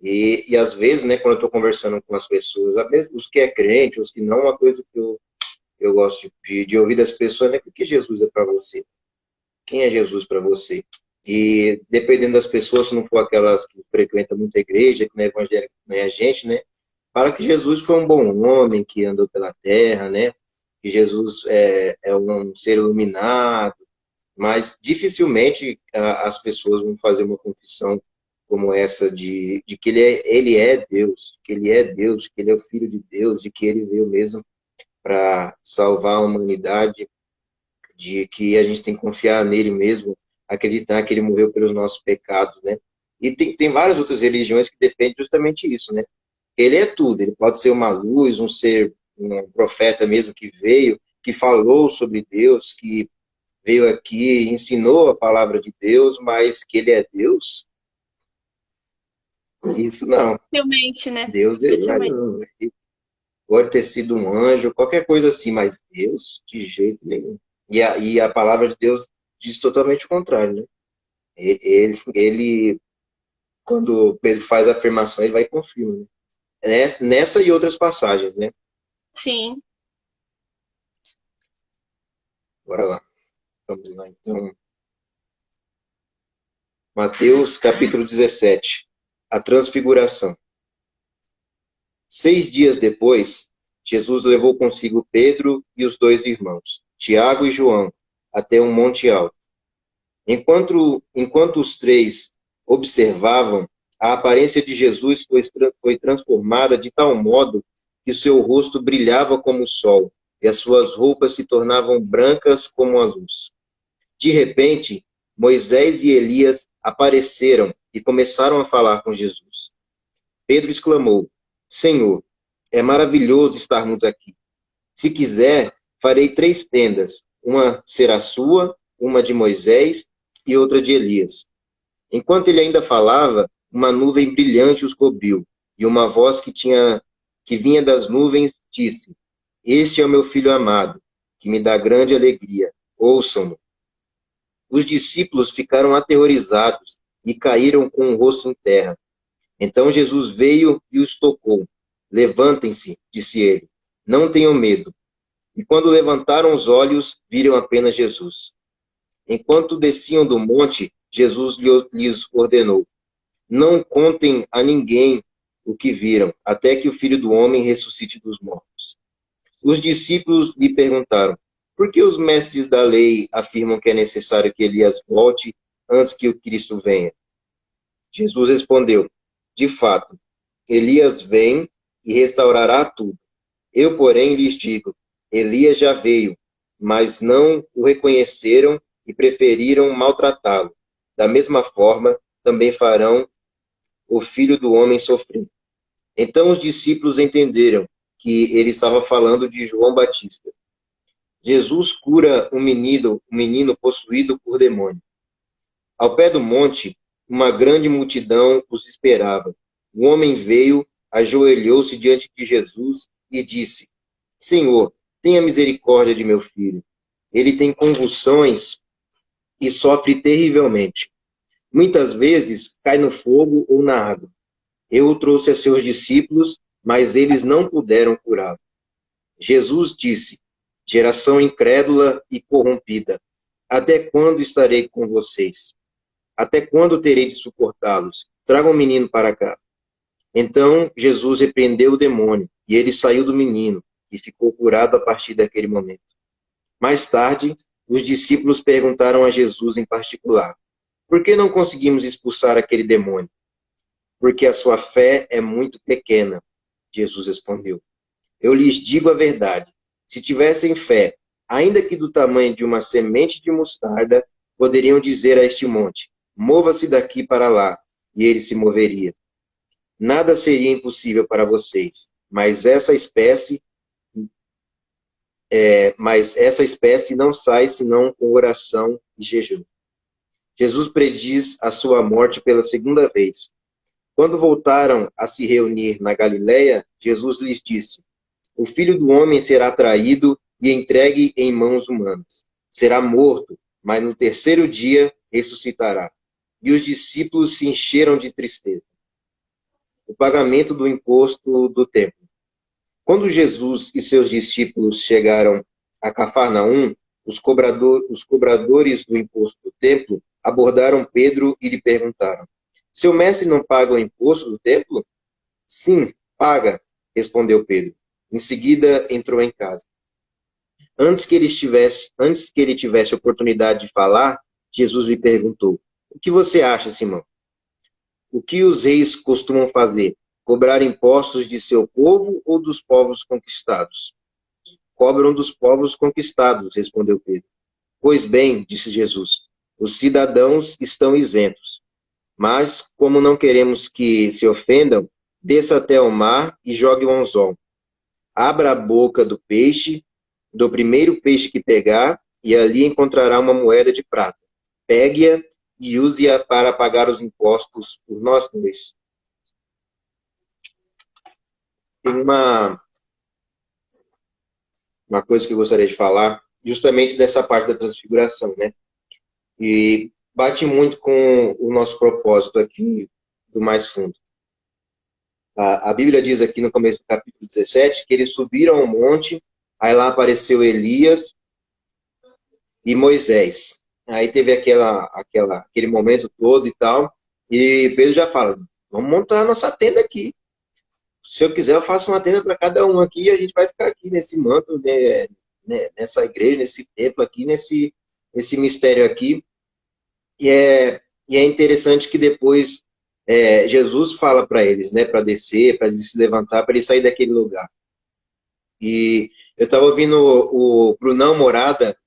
Speaker 1: E às vezes, né, quando eu estou conversando com as pessoas, os que é crente, os que não, uma coisa que eu eu gosto de ouvir das pessoas, né? O que Jesus é para você? Quem é Jesus para você? E dependendo das pessoas, se não for aquelas que frequentam muita igreja, que não é evangélica, que nem a gente, né? Fala que Jesus foi um bom homem que andou pela terra, né? Que Jesus é um ser iluminado, mas dificilmente as pessoas vão fazer uma confissão como essa de que ele é Deus, que ele é Deus, que ele é o Filho de Deus, de que ele veio mesmo para salvar a humanidade, de que a gente tem que confiar nele mesmo, acreditar que ele morreu pelos nossos pecados, né? E tem várias outras religiões que defendem justamente isso, né? Ele é tudo, ele pode ser uma luz, um ser, um profeta mesmo que veio, que falou sobre Deus, que veio aqui e ensinou a palavra de Deus, mas que ele é Deus? Isso não.
Speaker 2: Dificilmente, né?
Speaker 1: Deus, ele
Speaker 2: Dificilmente.
Speaker 1: não. Ele pode ter sido um anjo, qualquer coisa assim, mas Deus, de jeito nenhum. E a palavra de Deus diz totalmente o contrário, né? Ele, quando Pedro faz a afirmação, ele vai e confirma, né? Nessa e outras passagens, né?
Speaker 2: Sim.
Speaker 1: Bora lá. Vamos lá, então. Mateus, capítulo 17. A transfiguração. 6 dias depois, Jesus levou consigo Pedro e os dois irmãos, Tiago e João, até um monte alto. Enquanto os três observavam, a aparência de Jesus foi transformada de tal modo que seu rosto brilhava como o sol e as suas roupas se tornavam brancas como a luz. De repente, Moisés e Elias apareceram e começaram a falar com Jesus. Pedro exclamou: Senhor, é maravilhoso estarmos aqui. Se quiser, farei 3 tendas. Uma será sua, uma de Moisés e outra de Elias. Enquanto ele ainda falava, uma nuvem brilhante os cobriu, e uma voz que vinha das nuvens disse: Este é o meu filho amado, que me dá grande alegria. Ouçam-no. Os discípulos ficaram aterrorizados e caíram com o rosto em terra. Então Jesus veio e os tocou. Levantem-se, disse ele. Não tenham medo. E quando levantaram os olhos, viram apenas Jesus. Enquanto desciam do monte, Jesus lhes ordenou: Não contem a ninguém o que viram, até que o Filho do Homem ressuscite dos mortos. Os discípulos lhe perguntaram: Por que os mestres da lei afirmam que é necessário que Elias volte antes que o Cristo venha? Jesus respondeu: De fato, Elias vem e restaurará tudo. Eu, porém, lhes digo: Elias já veio, mas não o reconheceram e preferiram maltratá-lo. Da mesma forma, também farão o Filho do Homem sofrer. Então os discípulos entenderam que ele estava falando de João Batista. Jesus cura um menino possuído por demônio. Ao pé do monte, uma grande multidão os esperava. O homem veio, ajoelhou-se diante de Jesus e disse: Senhor, tenha misericórdia de meu filho. Ele tem convulsões e sofre terrivelmente. Muitas vezes cai no fogo ou na água. Eu o trouxe a seus discípulos, mas eles não puderam curá-lo. Jesus disse: Geração incrédula e corrompida, até quando estarei com vocês? Até quando terei de suportá-los? Traga um menino para cá. Então Jesus repreendeu o demônio, e ele saiu do menino, e ficou curado a partir daquele momento. Mais tarde, os discípulos perguntaram a Jesus em particular: Por que não conseguimos expulsar aquele demônio? Porque a sua fé é muito pequena. Jesus respondeu: Eu lhes digo a verdade. Se tivessem fé, ainda que do tamanho de uma semente de mostarda, poderiam dizer a este monte: Mova-se daqui para lá, e ele se moveria. Nada seria impossível para vocês, mas essa espécie não sai senão com oração e jejum. Jesus prediz a sua morte pela segunda vez. Quando voltaram a se reunir na Galileia, Jesus lhes disse: O Filho do Homem será traído e entregue em mãos humanas. Será morto, mas no terceiro dia ressuscitará. E os discípulos se encheram de tristeza. O pagamento do imposto do templo. Quando Jesus e seus discípulos chegaram a Cafarnaum, os cobradores do imposto do templo abordaram Pedro e lhe perguntaram: seu mestre não paga o imposto do templo? Sim, paga, respondeu Pedro. Em seguida, entrou em casa. Antes que ele tivesse oportunidade de falar, Jesus lhe perguntou: o que você acha, Simão? O que os reis costumam fazer? Cobrar impostos de seu povo ou dos povos conquistados? Cobram dos povos conquistados, respondeu Pedro. Pois bem, disse Jesus, os cidadãos estão isentos. Mas, como não queremos que se ofendam, desça até o mar e jogue o anzol. Abra a boca do peixe, do primeiro peixe que pegar, e ali encontrará uma moeda de prata. Pegue-a e use-a para pagar os impostos por nós dois. Tem uma coisa que eu gostaria de falar, justamente dessa parte da transfiguração, né? E bate muito com o nosso propósito aqui do Mais Fundo. A Bíblia diz aqui no começo do capítulo 17 que eles subiram ao monte, aí lá apareceu Elias e Moisés. Aí teve aquele momento todo e tal, e Pedro já fala, vamos montar a nossa tenda aqui. Se eu quiser, eu faço uma tenda para cada um aqui e a gente vai ficar aqui nesse manto, nessa igreja, nesse templo aqui, nesse mistério aqui. E é interessante que depois Jesus fala para eles, né, para descer, para eles se levantar, para eles sair daquele lugar. E eu estava ouvindo o Brunão Morada,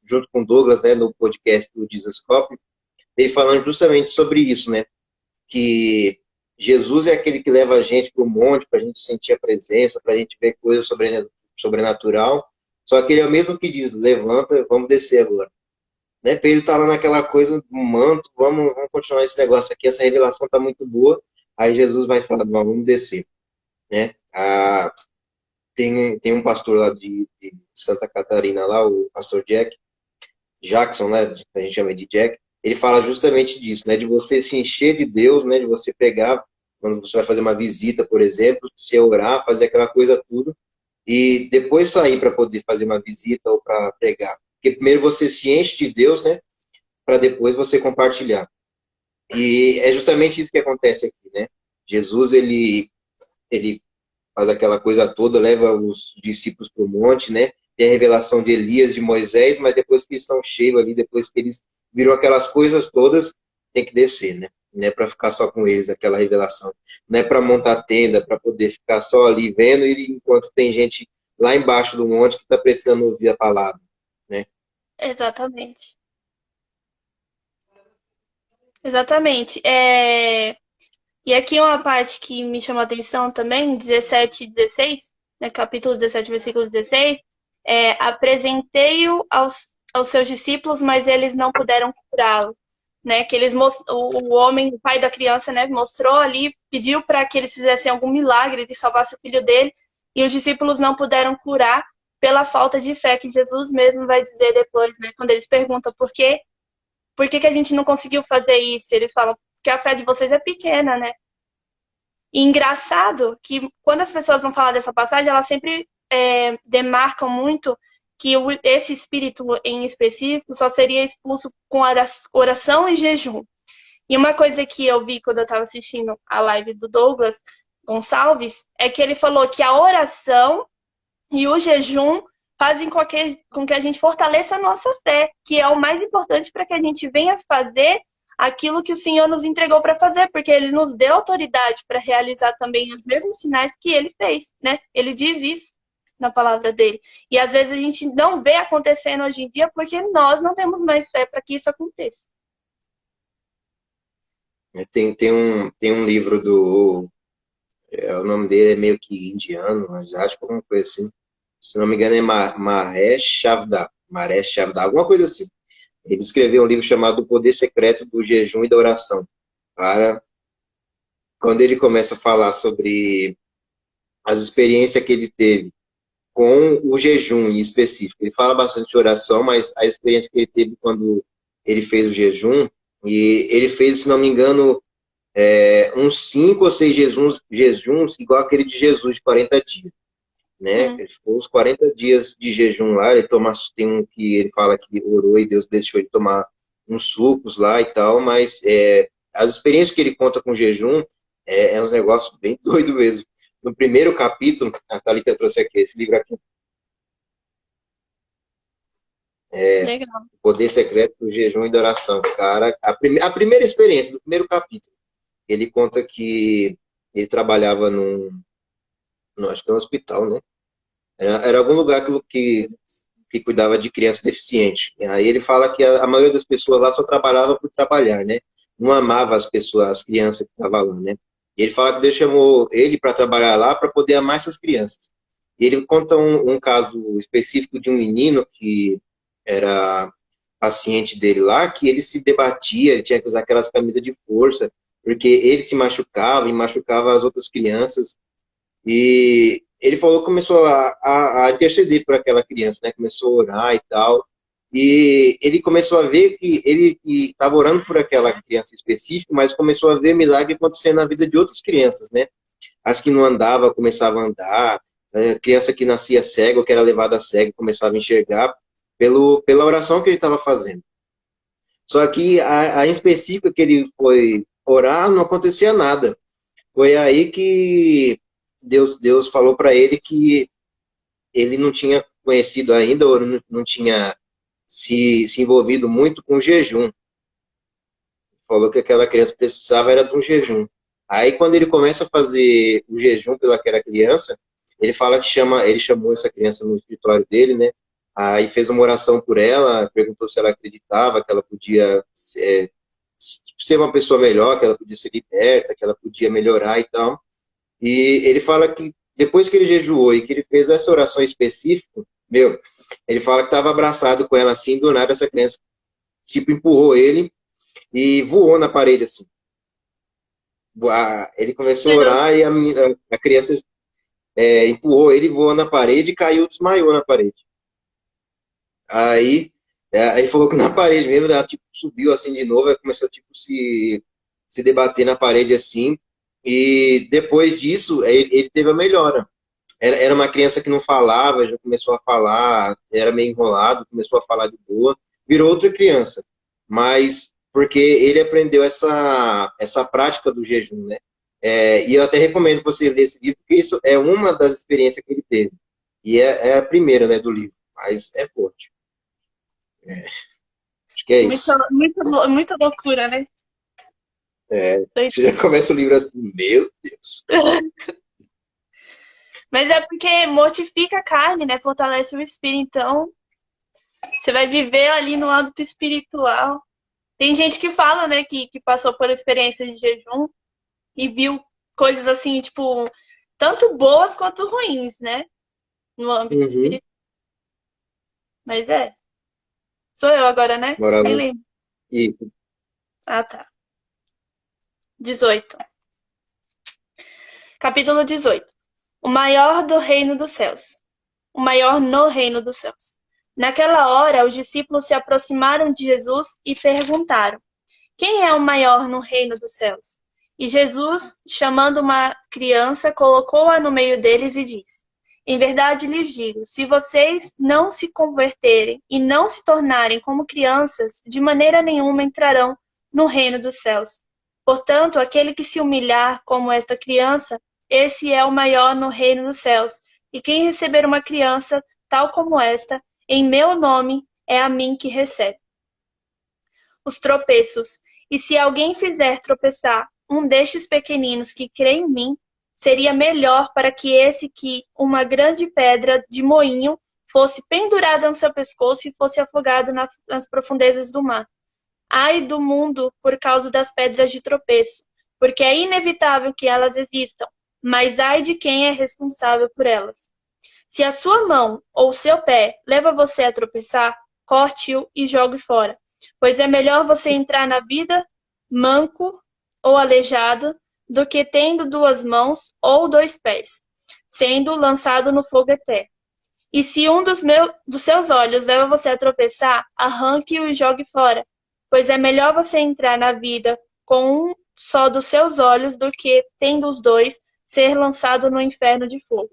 Speaker 1: junto com o Douglas, né, no podcast do Jesus Cop, ele falando justamente sobre isso, né, que Jesus é aquele que leva a gente para o monte, para a gente sentir a presença, para a gente ver coisas sobrenatural, só que ele é o mesmo que diz, levanta, vamos descer agora. Né, Pedro está lá naquela coisa do manto, vamos continuar esse negócio aqui, essa revelação está muito boa, aí Jesus vai falar, não, vamos descer. Né? Tem um pastor lá de Santa Catarina, lá, o pastor Jackson, né, a gente chama de Jack, ele fala justamente disso, né, de você se encher de Deus, né, de você pegar, quando você vai fazer uma visita, por exemplo, você orar, fazer aquela coisa tudo, e depois sair para poder fazer uma visita ou para pregar. Porque primeiro você se enche de Deus, né, para depois você compartilhar. E é justamente isso que acontece aqui, né? Jesus, ele faz aquela coisa toda, leva os discípulos para o monte, né? Tem a revelação de Elias, de Moisés, mas depois que eles estão cheios ali, depois que eles viram aquelas coisas todas, tem que descer, né? Não é para ficar só com eles, aquela revelação. Não é para montar tenda, para poder ficar só ali vendo, e enquanto tem gente lá embaixo do monte que está precisando ouvir a palavra, né?
Speaker 2: Exatamente. Exatamente. E aqui uma parte que me chamou a atenção também, 17 e 16, né, capítulo 17, versículo 16, apresentei-o aos seus discípulos, mas eles não puderam curá-lo. Né, que o homem, o pai da criança, né, mostrou ali, pediu para que eles fizessem algum milagre de salvasse o filho dele, e os discípulos não puderam curar pela falta de fé, que Jesus mesmo vai dizer depois, né, quando eles perguntam por que a gente não conseguiu fazer isso, eles falam que a fé de vocês é pequena, né? E engraçado que quando as pessoas vão falar dessa passagem, elas sempre demarcam muito que esse espírito em específico só seria expulso com oração e jejum. E uma coisa que eu vi quando eu estava assistindo a live do Douglas Gonçalves é que ele falou que a oração e o jejum fazem com que a gente fortaleça a nossa fé, que é o mais importante para que a gente venha fazer aquilo que o Senhor nos entregou para fazer, porque Ele nos deu autoridade para realizar também os mesmos sinais que Ele fez, né? Ele diz isso na palavra dele. E às vezes a gente não vê acontecendo hoje em dia porque nós não temos mais fé para que isso aconteça.
Speaker 1: Tem um livro o nome dele é meio que indiano, mas acho que alguma coisa assim. Se não me engano é Mahesh Chavda, alguma coisa assim. Ele escreveu um livro chamado O Poder Secreto do Jejum e da Oração. Quando ele começa a falar sobre as experiências que ele teve com o jejum em específico, ele fala bastante de oração, mas a experiência que ele teve quando ele fez o jejum, e ele fez, se não me engano, uns 5 ou 6 jejuns igual aquele de Jesus de 40 dias. né? Ele ficou uns 40 dias de jejum lá, ele toma, tem um que ele fala que orou e Deus deixou ele tomar uns sucos lá e tal, mas as experiências que ele conta com jejum é uns negócios bem doido mesmo. No primeiro capítulo, a Thalita trouxe aqui, esse livro aqui,
Speaker 2: Legal.
Speaker 1: O Poder Secreto do Jejum e da Oração. Cara, a primeira experiência, do primeiro capítulo, ele conta que ele trabalhava acho que é um hospital, né? Era algum lugar que cuidava de criança deficiente. E aí ele fala que a maioria das pessoas lá só trabalhava por trabalhar, né? Não amava as pessoas, as crianças que estavam lá, né? E ele fala que Deus chamou ele para trabalhar lá para poder amar essas crianças. E ele conta um caso específico de um menino que era paciente dele lá, que ele se debatia, ele tinha que usar aquelas camisas de força, porque ele se machucava e machucava as outras crianças. E ele falou que começou a interceder por aquela criança, né? Começou a orar e tal. E ele começou a ver que ele estava orando por aquela criança específica, mas começou a ver milagre acontecendo na vida de outras crianças, né? As que não andavam começavam a andar, criança que nascia cega ou que era levada cega começava a enxergar pela oração que ele estava fazendo. Só que a em específico que ele foi orar, não acontecia nada. Foi aí que Deus falou para ele que ele não tinha conhecido ainda, ou não tinha se envolvido muito com o jejum. Falou que aquela criança precisava era de um jejum. Aí, quando ele começa a fazer o jejum pelaquela criança, ele fala que ele chamou essa criança no escritório dele, né? Aí fez uma oração por ela, perguntou se ela acreditava que ela podia ser uma pessoa melhor, que ela podia ser liberta, que ela podia melhorar e tal. E ele fala que depois que ele jejuou e que ele fez essa oração específica, meu, ele fala que estava abraçado com ela assim, do nada essa criança, tipo, empurrou ele e voou na parede assim. Ele começou a
Speaker 2: Legal.
Speaker 1: orar e a criança empurrou ele, voou na parede e caiu, desmaiou na parede. Aí ele falou que na parede mesmo, ela tipo, subiu assim de novo, ela começou tipo, se debater na parede assim. E depois disso, ele teve a melhora. Era uma criança que não falava, já começou a falar, era meio enrolado, começou a falar de boa, virou outra criança. Mas porque ele aprendeu essa prática do jejum, né? E eu até recomendo você ler esse livro, porque isso é uma das experiências que ele teve. E é a primeira, né, do livro, mas é forte. Acho que é
Speaker 2: Muita,
Speaker 1: isso.
Speaker 2: muita loucura, né?
Speaker 1: Você já começa o livro assim, meu Deus.
Speaker 2: Mas é porque mortifica a carne, né? Fortalece o espírito. Então, você vai viver ali no âmbito espiritual. Tem gente que fala, né, que passou por experiência de jejum e viu coisas assim, tipo, tanto boas quanto ruins, né? No âmbito
Speaker 1: Uhum.
Speaker 2: espiritual. Mas sou eu agora, né?
Speaker 1: Bora
Speaker 2: Nem
Speaker 1: lá.
Speaker 2: lembro.
Speaker 1: Isso.
Speaker 2: Ah, tá. 18. Capítulo 18. O maior do reino dos céus. O maior no reino dos céus. Naquela hora, os discípulos se aproximaram de Jesus e perguntaram: Quem é o maior no reino dos céus? E Jesus, chamando uma criança, colocou-a no meio deles e disse: Em verdade lhes digo, se vocês não se converterem e não se tornarem como crianças, de maneira nenhuma entrarão no reino dos céus. Portanto, aquele que se humilhar como esta criança, esse é o maior no reino dos céus. E quem receber uma criança tal como esta, em meu nome, é a mim que recebe. Os tropeços. E se alguém fizer tropeçar um destes pequeninos que crê em mim, seria melhor para que esse que uma grande pedra de moinho fosse pendurada no seu pescoço e fosse afogado nas profundezas do mar. Ai do mundo por causa das pedras de tropeço, porque é inevitável que elas existam, mas ai de quem é responsável por elas. Se a sua mão ou seu pé leva você a tropeçar, corte-o e jogue fora. Pois é melhor você entrar na vida manco ou aleijado do que tendo duas mãos ou dois pés, sendo lançado no fogo eterno. E se um dos seus olhos leva você a tropeçar, arranque-o e jogue fora. Pois é melhor você entrar na vida com um só dos seus olhos do que, tendo os dois, ser lançado no inferno de fogo.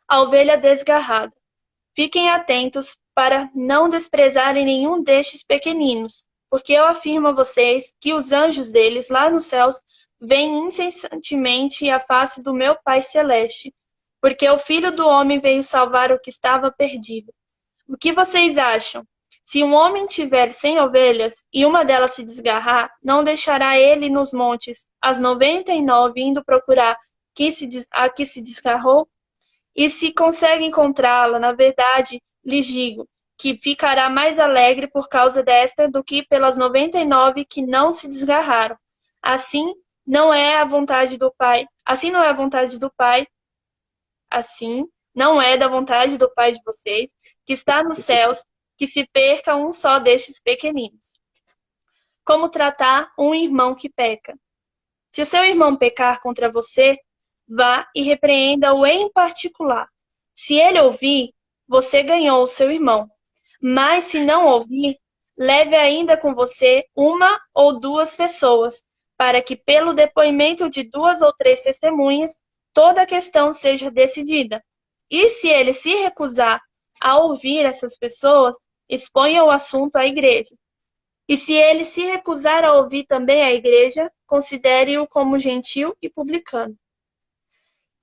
Speaker 2: a ovelha desgarrada. Fiquem atentos para não desprezarem nenhum destes pequeninos, porque eu afirmo a vocês que os anjos deles lá nos céus veem incessantemente a face do meu Pai Celeste, porque o Filho do Homem veio salvar o que estava perdido. O que vocês acham? Se um homem tiver 100 ovelhas e uma delas se desgarrar, não deixará ele nos montes as 99 indo procurar a que se desgarrou? E se consegue encontrá-la, na verdade, lhes digo que ficará mais alegre por causa desta do que pelas 99 que não se desgarraram. Assim não é a vontade do Pai, assim não é a vontade do Pai, assim não é da vontade do Pai de vocês, que está nos céus, que se perca um só destes pequeninos. Como tratar um irmão que peca? Se o seu irmão pecar contra você, vá e repreenda-o em particular. Se ele ouvir, você ganhou o seu irmão. Mas se não ouvir, leve ainda com você uma ou duas pessoas, para que pelo depoimento de 2 ou 3 testemunhas, toda a questão seja decidida. E se ele se recusar a ouvir essas pessoas, exponha o assunto à igreja. E se ele se recusar a ouvir também a igreja, considere-o como gentil e publicano.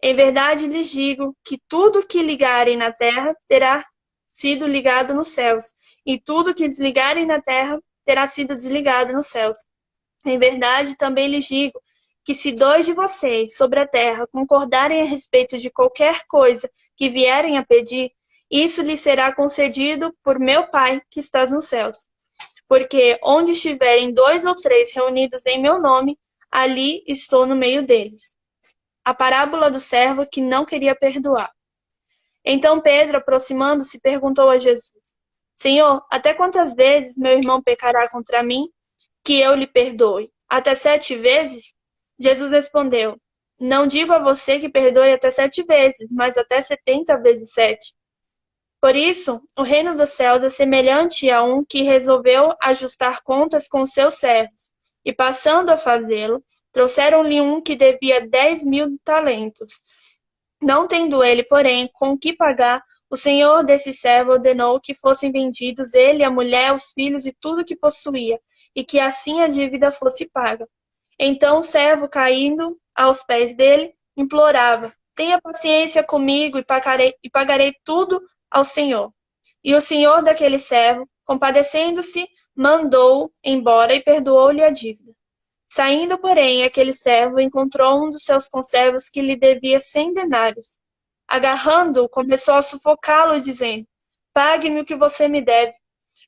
Speaker 2: Em verdade lhes digo que tudo que ligarem na terra terá sido ligado nos céus, e tudo que desligarem na terra terá sido desligado nos céus. Em verdade também lhes digo que se 2 de vocês sobre a terra concordarem a respeito de qualquer coisa que vierem a pedir, isso lhes será concedido por meu Pai que está nos céus. Porque onde estiverem 2 ou 3 reunidos em meu nome, ali estou no meio deles. A parábola do servo que não queria perdoar. Então Pedro, aproximando-se, perguntou a Jesus: Senhor, até quantas vezes meu irmão pecará contra mim, que eu lhe perdoe? Até 7 vezes? Jesus respondeu: Não digo a você que perdoe até 7 vezes, mas até 70 vezes 7. Por isso, o reino dos céus é semelhante a um que resolveu ajustar contas com seus servos, e passando a fazê-lo, trouxeram-lhe um que devia 10.000 talentos. Não tendo ele, porém, com que pagar, o senhor desse servo ordenou que fossem vendidos ele, a mulher, os filhos e tudo que possuía, e que assim a dívida fosse paga. Então o servo, caindo aos pés dele, implorava: Tenha paciência comigo e pagarei tudo ao senhor. E o senhor daquele servo, compadecendo-se, mandou-o embora e perdoou-lhe a dívida. Saindo, porém, aquele servo encontrou um dos seus conservos que lhe devia 100 denários. Agarrando-o, começou a sufocá-lo, dizendo: Pague-me o que você me deve.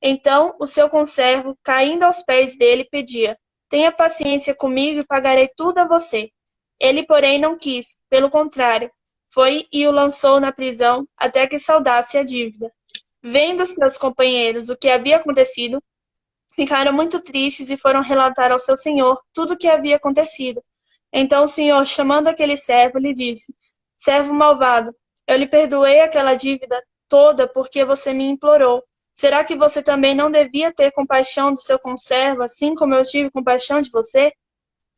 Speaker 2: Então o seu conservo, caindo aos pés dele, pedia: Tenha paciência comigo e pagarei tudo a você. Ele, porém, não quis, pelo contrário, foi e o lançou na prisão até que saldasse a dívida. Vendo seus companheiros o que havia acontecido, ficaram muito tristes e foram relatar ao seu senhor tudo o que havia acontecido. Então o senhor, chamando aquele servo, lhe disse: Servo malvado, eu lhe perdoei aquela dívida toda porque você me implorou. Será que você também não devia ter compaixão do seu conservo, assim como eu tive compaixão de você?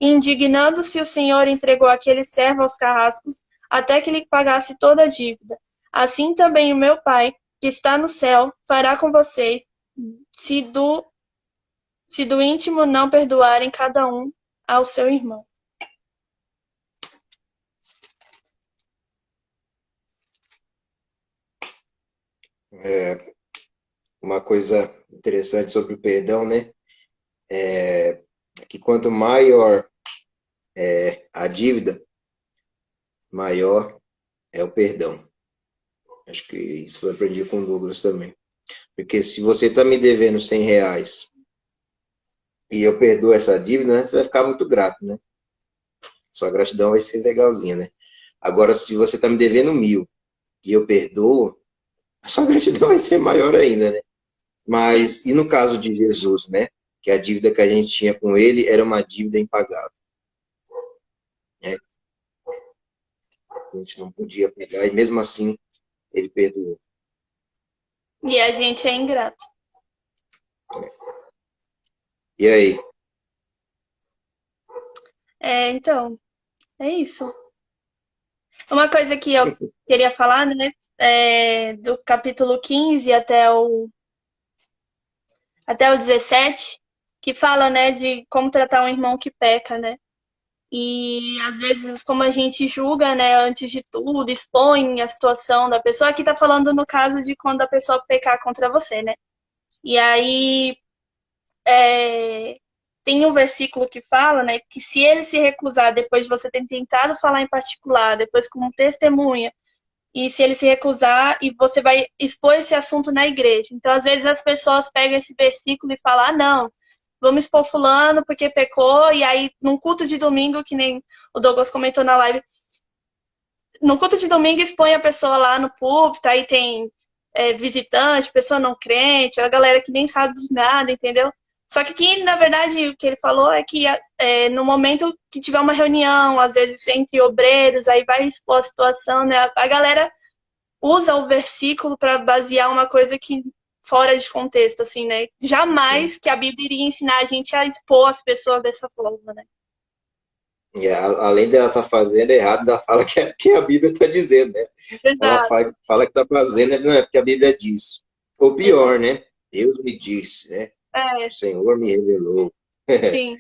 Speaker 2: E, indignando-se, o senhor entregou aquele servo aos carrascos, até que lhe pagasse toda a dívida. Assim também o meu Pai, que está no céu, fará com vocês, se do íntimo não perdoarem cada um ao seu irmão.
Speaker 1: Uma coisa interessante sobre o perdão, né? Que quanto maior a dívida, maior é o perdão. Acho que isso foi aprendido com o Douglas também. Porque se você está me devendo 100 reais e eu perdoo essa dívida, né, você vai ficar muito grato, né? Sua gratidão vai ser legalzinha, né? Agora, se você está me devendo 1.000 e eu perdoo, a sua gratidão vai ser maior ainda, né? Mas, e no caso de Jesus, né? Que a dívida que a gente tinha com ele era uma dívida impagável, né? A gente não podia pegar e mesmo assim ele perdoou.
Speaker 2: E a gente é ingrato.
Speaker 1: E aí?
Speaker 2: Então, é isso. Uma coisa que eu queria falar, né, do capítulo 15 até o 17, que fala, né, de como tratar um irmão que peca, né? E às vezes, como a gente julga, né, antes de tudo, expõe a situação da pessoa, aqui tá falando no caso de quando a pessoa pecar contra você, né? E aí tem um versículo que fala, né, que se ele se recusar depois de você ter tentado falar em particular, depois como testemunha, e se ele se recusar, e você vai expor esse assunto na igreja. Então, às vezes, as pessoas pegam esse versículo e falam, ah, não, vamos expor fulano porque pecou, e aí, num culto de domingo, que nem o Douglas comentou na live, no culto de domingo expõe a pessoa lá no púlpito, aí tem visitante, pessoa não crente, a galera que nem sabe de nada, entendeu? Só que aqui, na verdade, o que ele falou é que no momento que tiver uma reunião, às vezes entre obreiros, aí vai expor a situação, né? A galera usa o versículo para basear uma coisa que fora de contexto, assim, né? Jamais que a Bíblia iria ensinar a gente a expor as pessoas dessa forma, né?
Speaker 1: Além dela estar fazendo errado, ela fala que a Bíblia está dizendo, né? Ela
Speaker 2: Exato,
Speaker 1: fala que está fazendo, não é porque a Bíblia diz. Ou pior,
Speaker 2: exato.
Speaker 1: né? Deus me disse, né? O
Speaker 2: É,
Speaker 1: Senhor me revelou.
Speaker 2: sim.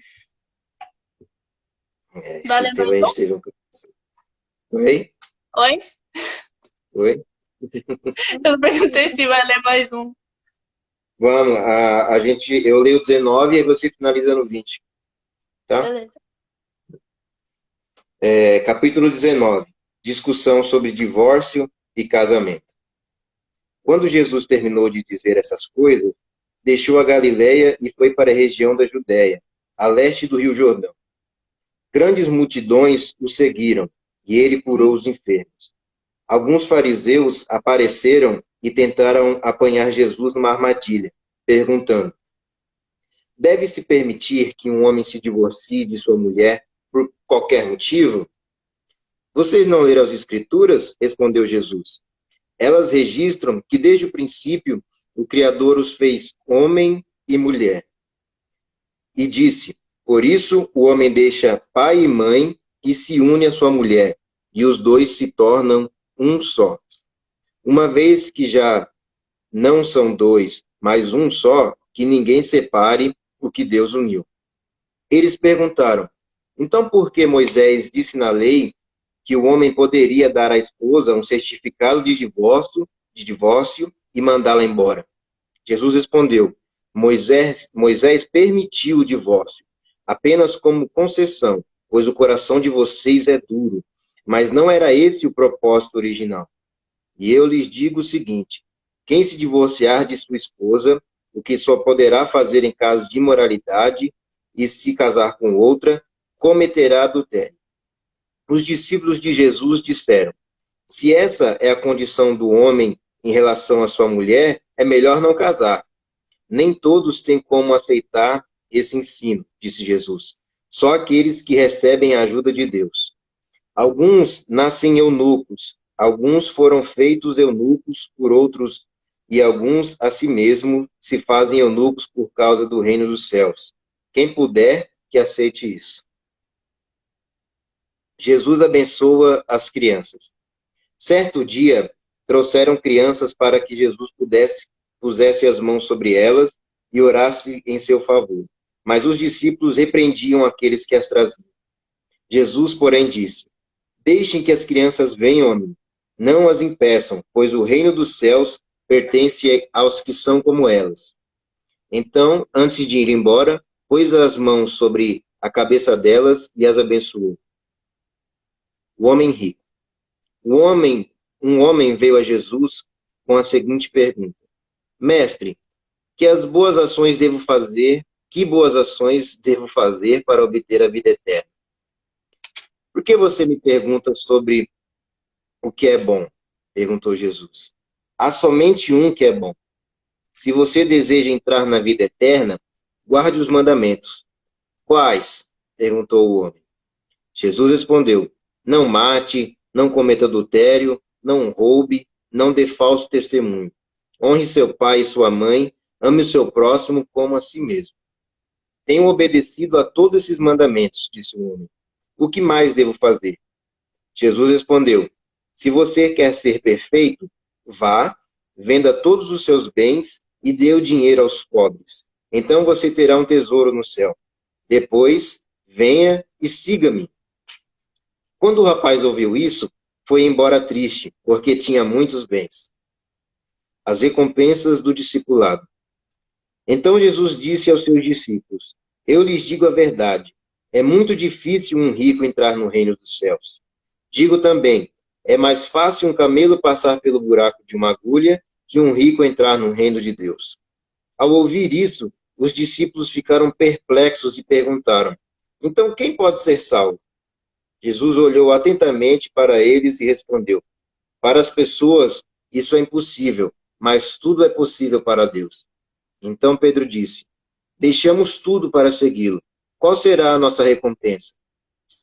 Speaker 1: Esses
Speaker 2: Vale
Speaker 1: tempos a
Speaker 2: mais
Speaker 1: gente
Speaker 2: um?
Speaker 1: teve um... Oi?
Speaker 2: Oi?
Speaker 1: Oi?
Speaker 2: Eu perguntei se vai ler mais um.
Speaker 1: Vamos, eu leio 19 e aí você finaliza no 20, tá?
Speaker 2: Beleza.
Speaker 1: Capítulo 19. Discussão sobre divórcio e casamento. Quando Jesus terminou de dizer essas coisas, deixou a Galileia e foi para a região da Judéia, a leste do Rio Jordão. Grandes multidões o seguiram, e ele curou os enfermos. Alguns fariseus apareceram e tentaram apanhar Jesus numa armadilha, perguntando: deve-se permitir que um homem se divorcie de sua mulher por qualquer motivo? Vocês não leram as Escrituras? Respondeu Jesus. Elas registram que desde o princípio o Criador os fez homem e mulher. E disse: por isso o homem deixa pai e mãe e se une à sua mulher, e os dois se tornam um só. Uma vez que já não são dois, mas um só, que ninguém separe o que Deus uniu. Eles perguntaram: então por que Moisés disse na lei que o homem poderia dar à esposa um certificado de divórcio e mandá-la embora? Jesus respondeu: Moisés permitiu o divórcio, apenas como concessão, pois o coração de vocês é duro. Mas não era esse o propósito original. E eu lhes digo o seguinte: quem se divorciar de sua esposa, o que só poderá fazer em caso de imoralidade, e se casar com outra, cometerá adultério. Os discípulos de Jesus disseram: se essa é a condição do homem em relação à sua mulher, é melhor não casar. Nem todos têm como aceitar esse ensino, disse Jesus. Só aqueles que recebem a ajuda de Deus. Alguns nascem eunucos, alguns foram feitos eunucos por outros, e alguns a si mesmo se fazem eunucos por causa do reino dos céus. Quem puder, que aceite isso. Jesus abençoa as crianças. Certo dia, trouxeram crianças para que Jesus pusesse as mãos sobre elas e orasse em seu favor. Mas os discípulos repreendiam aqueles que as traziam. Jesus, porém, disse: deixem que as crianças venham a mim. Não as impeçam, pois o reino dos céus pertence aos que são como elas. Então, antes de ir embora, pôs as mãos sobre a cabeça delas e as abençoou. O homem rico. Um homem veio a Jesus com a seguinte pergunta: mestre, que boas ações devo fazer para obter a vida eterna? Por que você me pergunta sobre o que é bom? Perguntou Jesus. Há somente um que é bom. Se você deseja entrar na vida eterna, guarde os mandamentos. Quais? Perguntou o homem. Jesus respondeu: não mate, não cometa adultério, não roube, não dê falso testemunho. Honre seu pai e sua mãe, ame o seu próximo como a si mesmo. Tenho obedecido a todos esses mandamentos, disse o homem. O que mais devo fazer? Jesus respondeu: Se você quer ser perfeito, vá, venda todos os seus bens e dê o dinheiro aos pobres. Então você terá um tesouro no céu. Depois, venha e siga-me. Quando o rapaz ouviu isso, foi embora triste, porque tinha muitos bens. As recompensas do discipulado. Então Jesus disse aos seus discípulos: Eu lhes digo a verdade. É muito difícil um rico entrar no reino dos céus. Digo também, é mais fácil um camelo passar pelo buraco de uma agulha que um rico entrar no reino de Deus. Ao ouvir isso, os discípulos ficaram perplexos e perguntaram: Então quem pode ser salvo? Jesus olhou atentamente para eles e respondeu: Para as pessoas isso é impossível, mas tudo é possível para Deus. Então Pedro disse: Deixamos tudo para segui-lo. Qual será a nossa recompensa?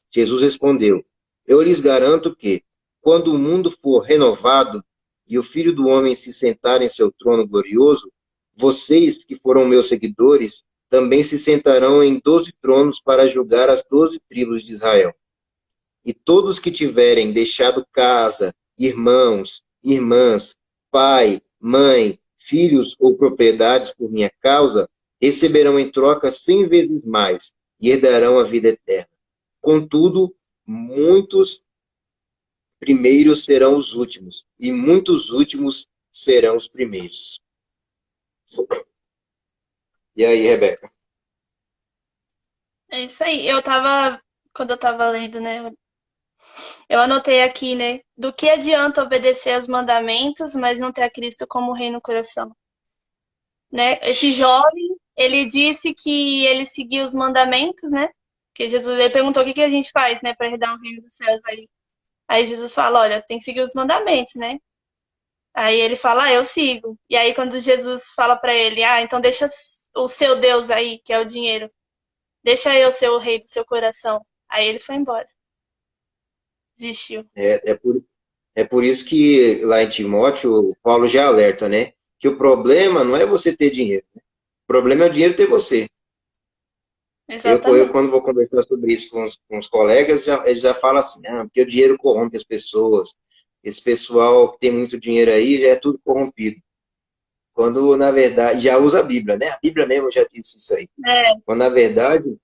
Speaker 1: Jesus respondeu: Eu lhes garanto que, quando o mundo for renovado e o Filho do Homem se sentar em seu trono glorioso, vocês, que foram meus seguidores, também se sentarão em 12 tronos para julgar as 12 tribos de Israel. E todos que tiverem deixado casa, irmãos, irmãs, pai, mãe, filhos ou propriedades por minha causa, receberão em troca 100 vezes mais e herdarão a vida eterna. Contudo, muitos primeiros serão os últimos, e muitos últimos serão os primeiros. E aí, Rebeca?
Speaker 2: É isso aí. Quando eu tava lendo, né? Eu anotei aqui, né? Do que adianta obedecer aos mandamentos, mas não ter a Cristo como rei no coração, né? Esse jovem, ele disse que ele seguiu os mandamentos, né? Que Jesus, ele perguntou o que que a gente faz, né, para herdar o reino dos céus aí Jesus fala, olha, tem que seguir os mandamentos, né? Aí ele fala, eu sigo. E aí quando Jesus fala para ele, então deixa o seu Deus aí, que é o dinheiro, deixa eu ser o rei do seu coração. Aí ele foi embora. Desistiu.
Speaker 1: É por isso que lá em Timóteo, o Paulo já alerta, né? Que o problema não é você ter dinheiro, né? O problema é o dinheiro ter você. Eu
Speaker 2: Exatamente.
Speaker 1: quando vou conversar sobre isso com os colegas, eles já falam assim, porque o dinheiro corrompe as pessoas. Esse pessoal que tem muito dinheiro aí já é tudo corrompido. Quando, na verdade, já usa a Bíblia, né? A Bíblia mesmo já disse isso aí.
Speaker 2: É,
Speaker 1: Quando, na verdade,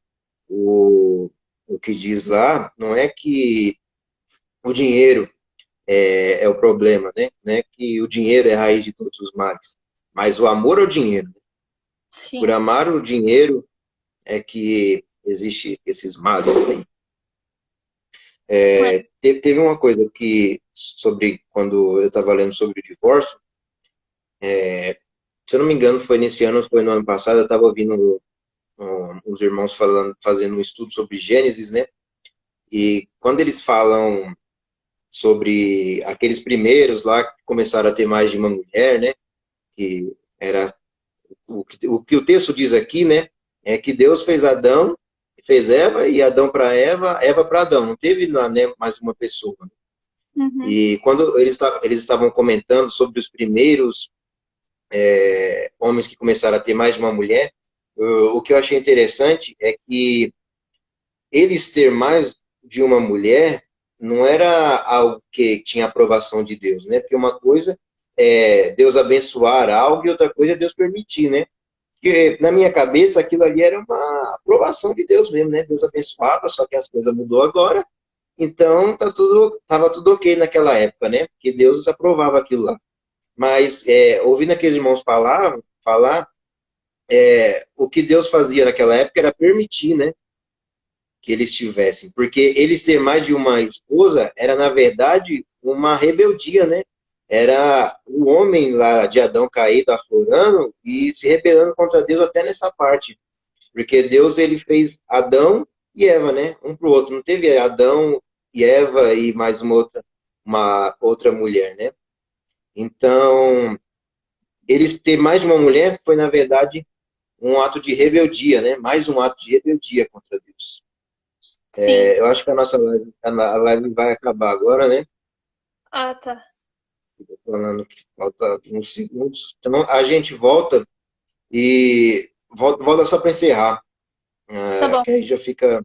Speaker 1: o que diz lá não é que o dinheiro é o problema, né? Não é que o dinheiro é a raiz de todos os males, mas o amor ao dinheiro. Por
Speaker 2: sim.
Speaker 1: amar o dinheiro é que existe esses males aí.
Speaker 2: É.
Speaker 1: Teve uma coisa que, sobre, quando eu estava lendo sobre o divórcio, se eu não me engano, foi nesse ano, foi no ano passado, eu estava ouvindo os irmãos fazendo um estudo sobre Gênesis, né? E quando eles falam sobre aqueles primeiros lá que começaram a ter mais de uma mulher, né? Que era o que o texto diz aqui, né? É que Deus fez Adão, fez Eva, e Adão para Eva, Eva para Adão. Não teve lá, né, mais uma pessoa.
Speaker 2: Uhum.
Speaker 1: E quando eles estavam comentando sobre os primeiros homens que começaram a ter mais de uma mulher, o que eu achei interessante é que eles ter mais de uma mulher não era algo que tinha aprovação de Deus, né? Porque uma coisa é Deus abençoar algo e outra coisa é Deus permitir, né? Porque na minha cabeça aquilo ali era uma aprovação de Deus mesmo, né? Deus abençoava, só que as coisas mudou agora, então tava tudo ok naquela época, né? Porque Deus aprovava aquilo lá. Mas ouvindo aqueles irmãos falar, o que Deus fazia naquela época era permitir, né? Que eles tivessem. Porque eles ter mais de uma esposa era, na verdade, uma rebeldia, né? Era o homem lá de Adão caído, aflorando e se rebelando contra Deus até nessa parte. Porque Deus, ele fez Adão e Eva, né? Um pro outro. Não teve Adão e Eva e mais uma outra mulher, né? Então, eles ter mais de uma mulher foi, na verdade, um ato de rebeldia, né? Mais um ato de rebeldia contra Deus.
Speaker 2: Sim.
Speaker 1: Eu acho que a nossa live, a live vai acabar agora, né?
Speaker 2: Ah, tá.
Speaker 1: Tô falando que falta uns segundos. Então, a gente volta e volta só para encerrar,
Speaker 2: Tá bom.
Speaker 1: que aí já fica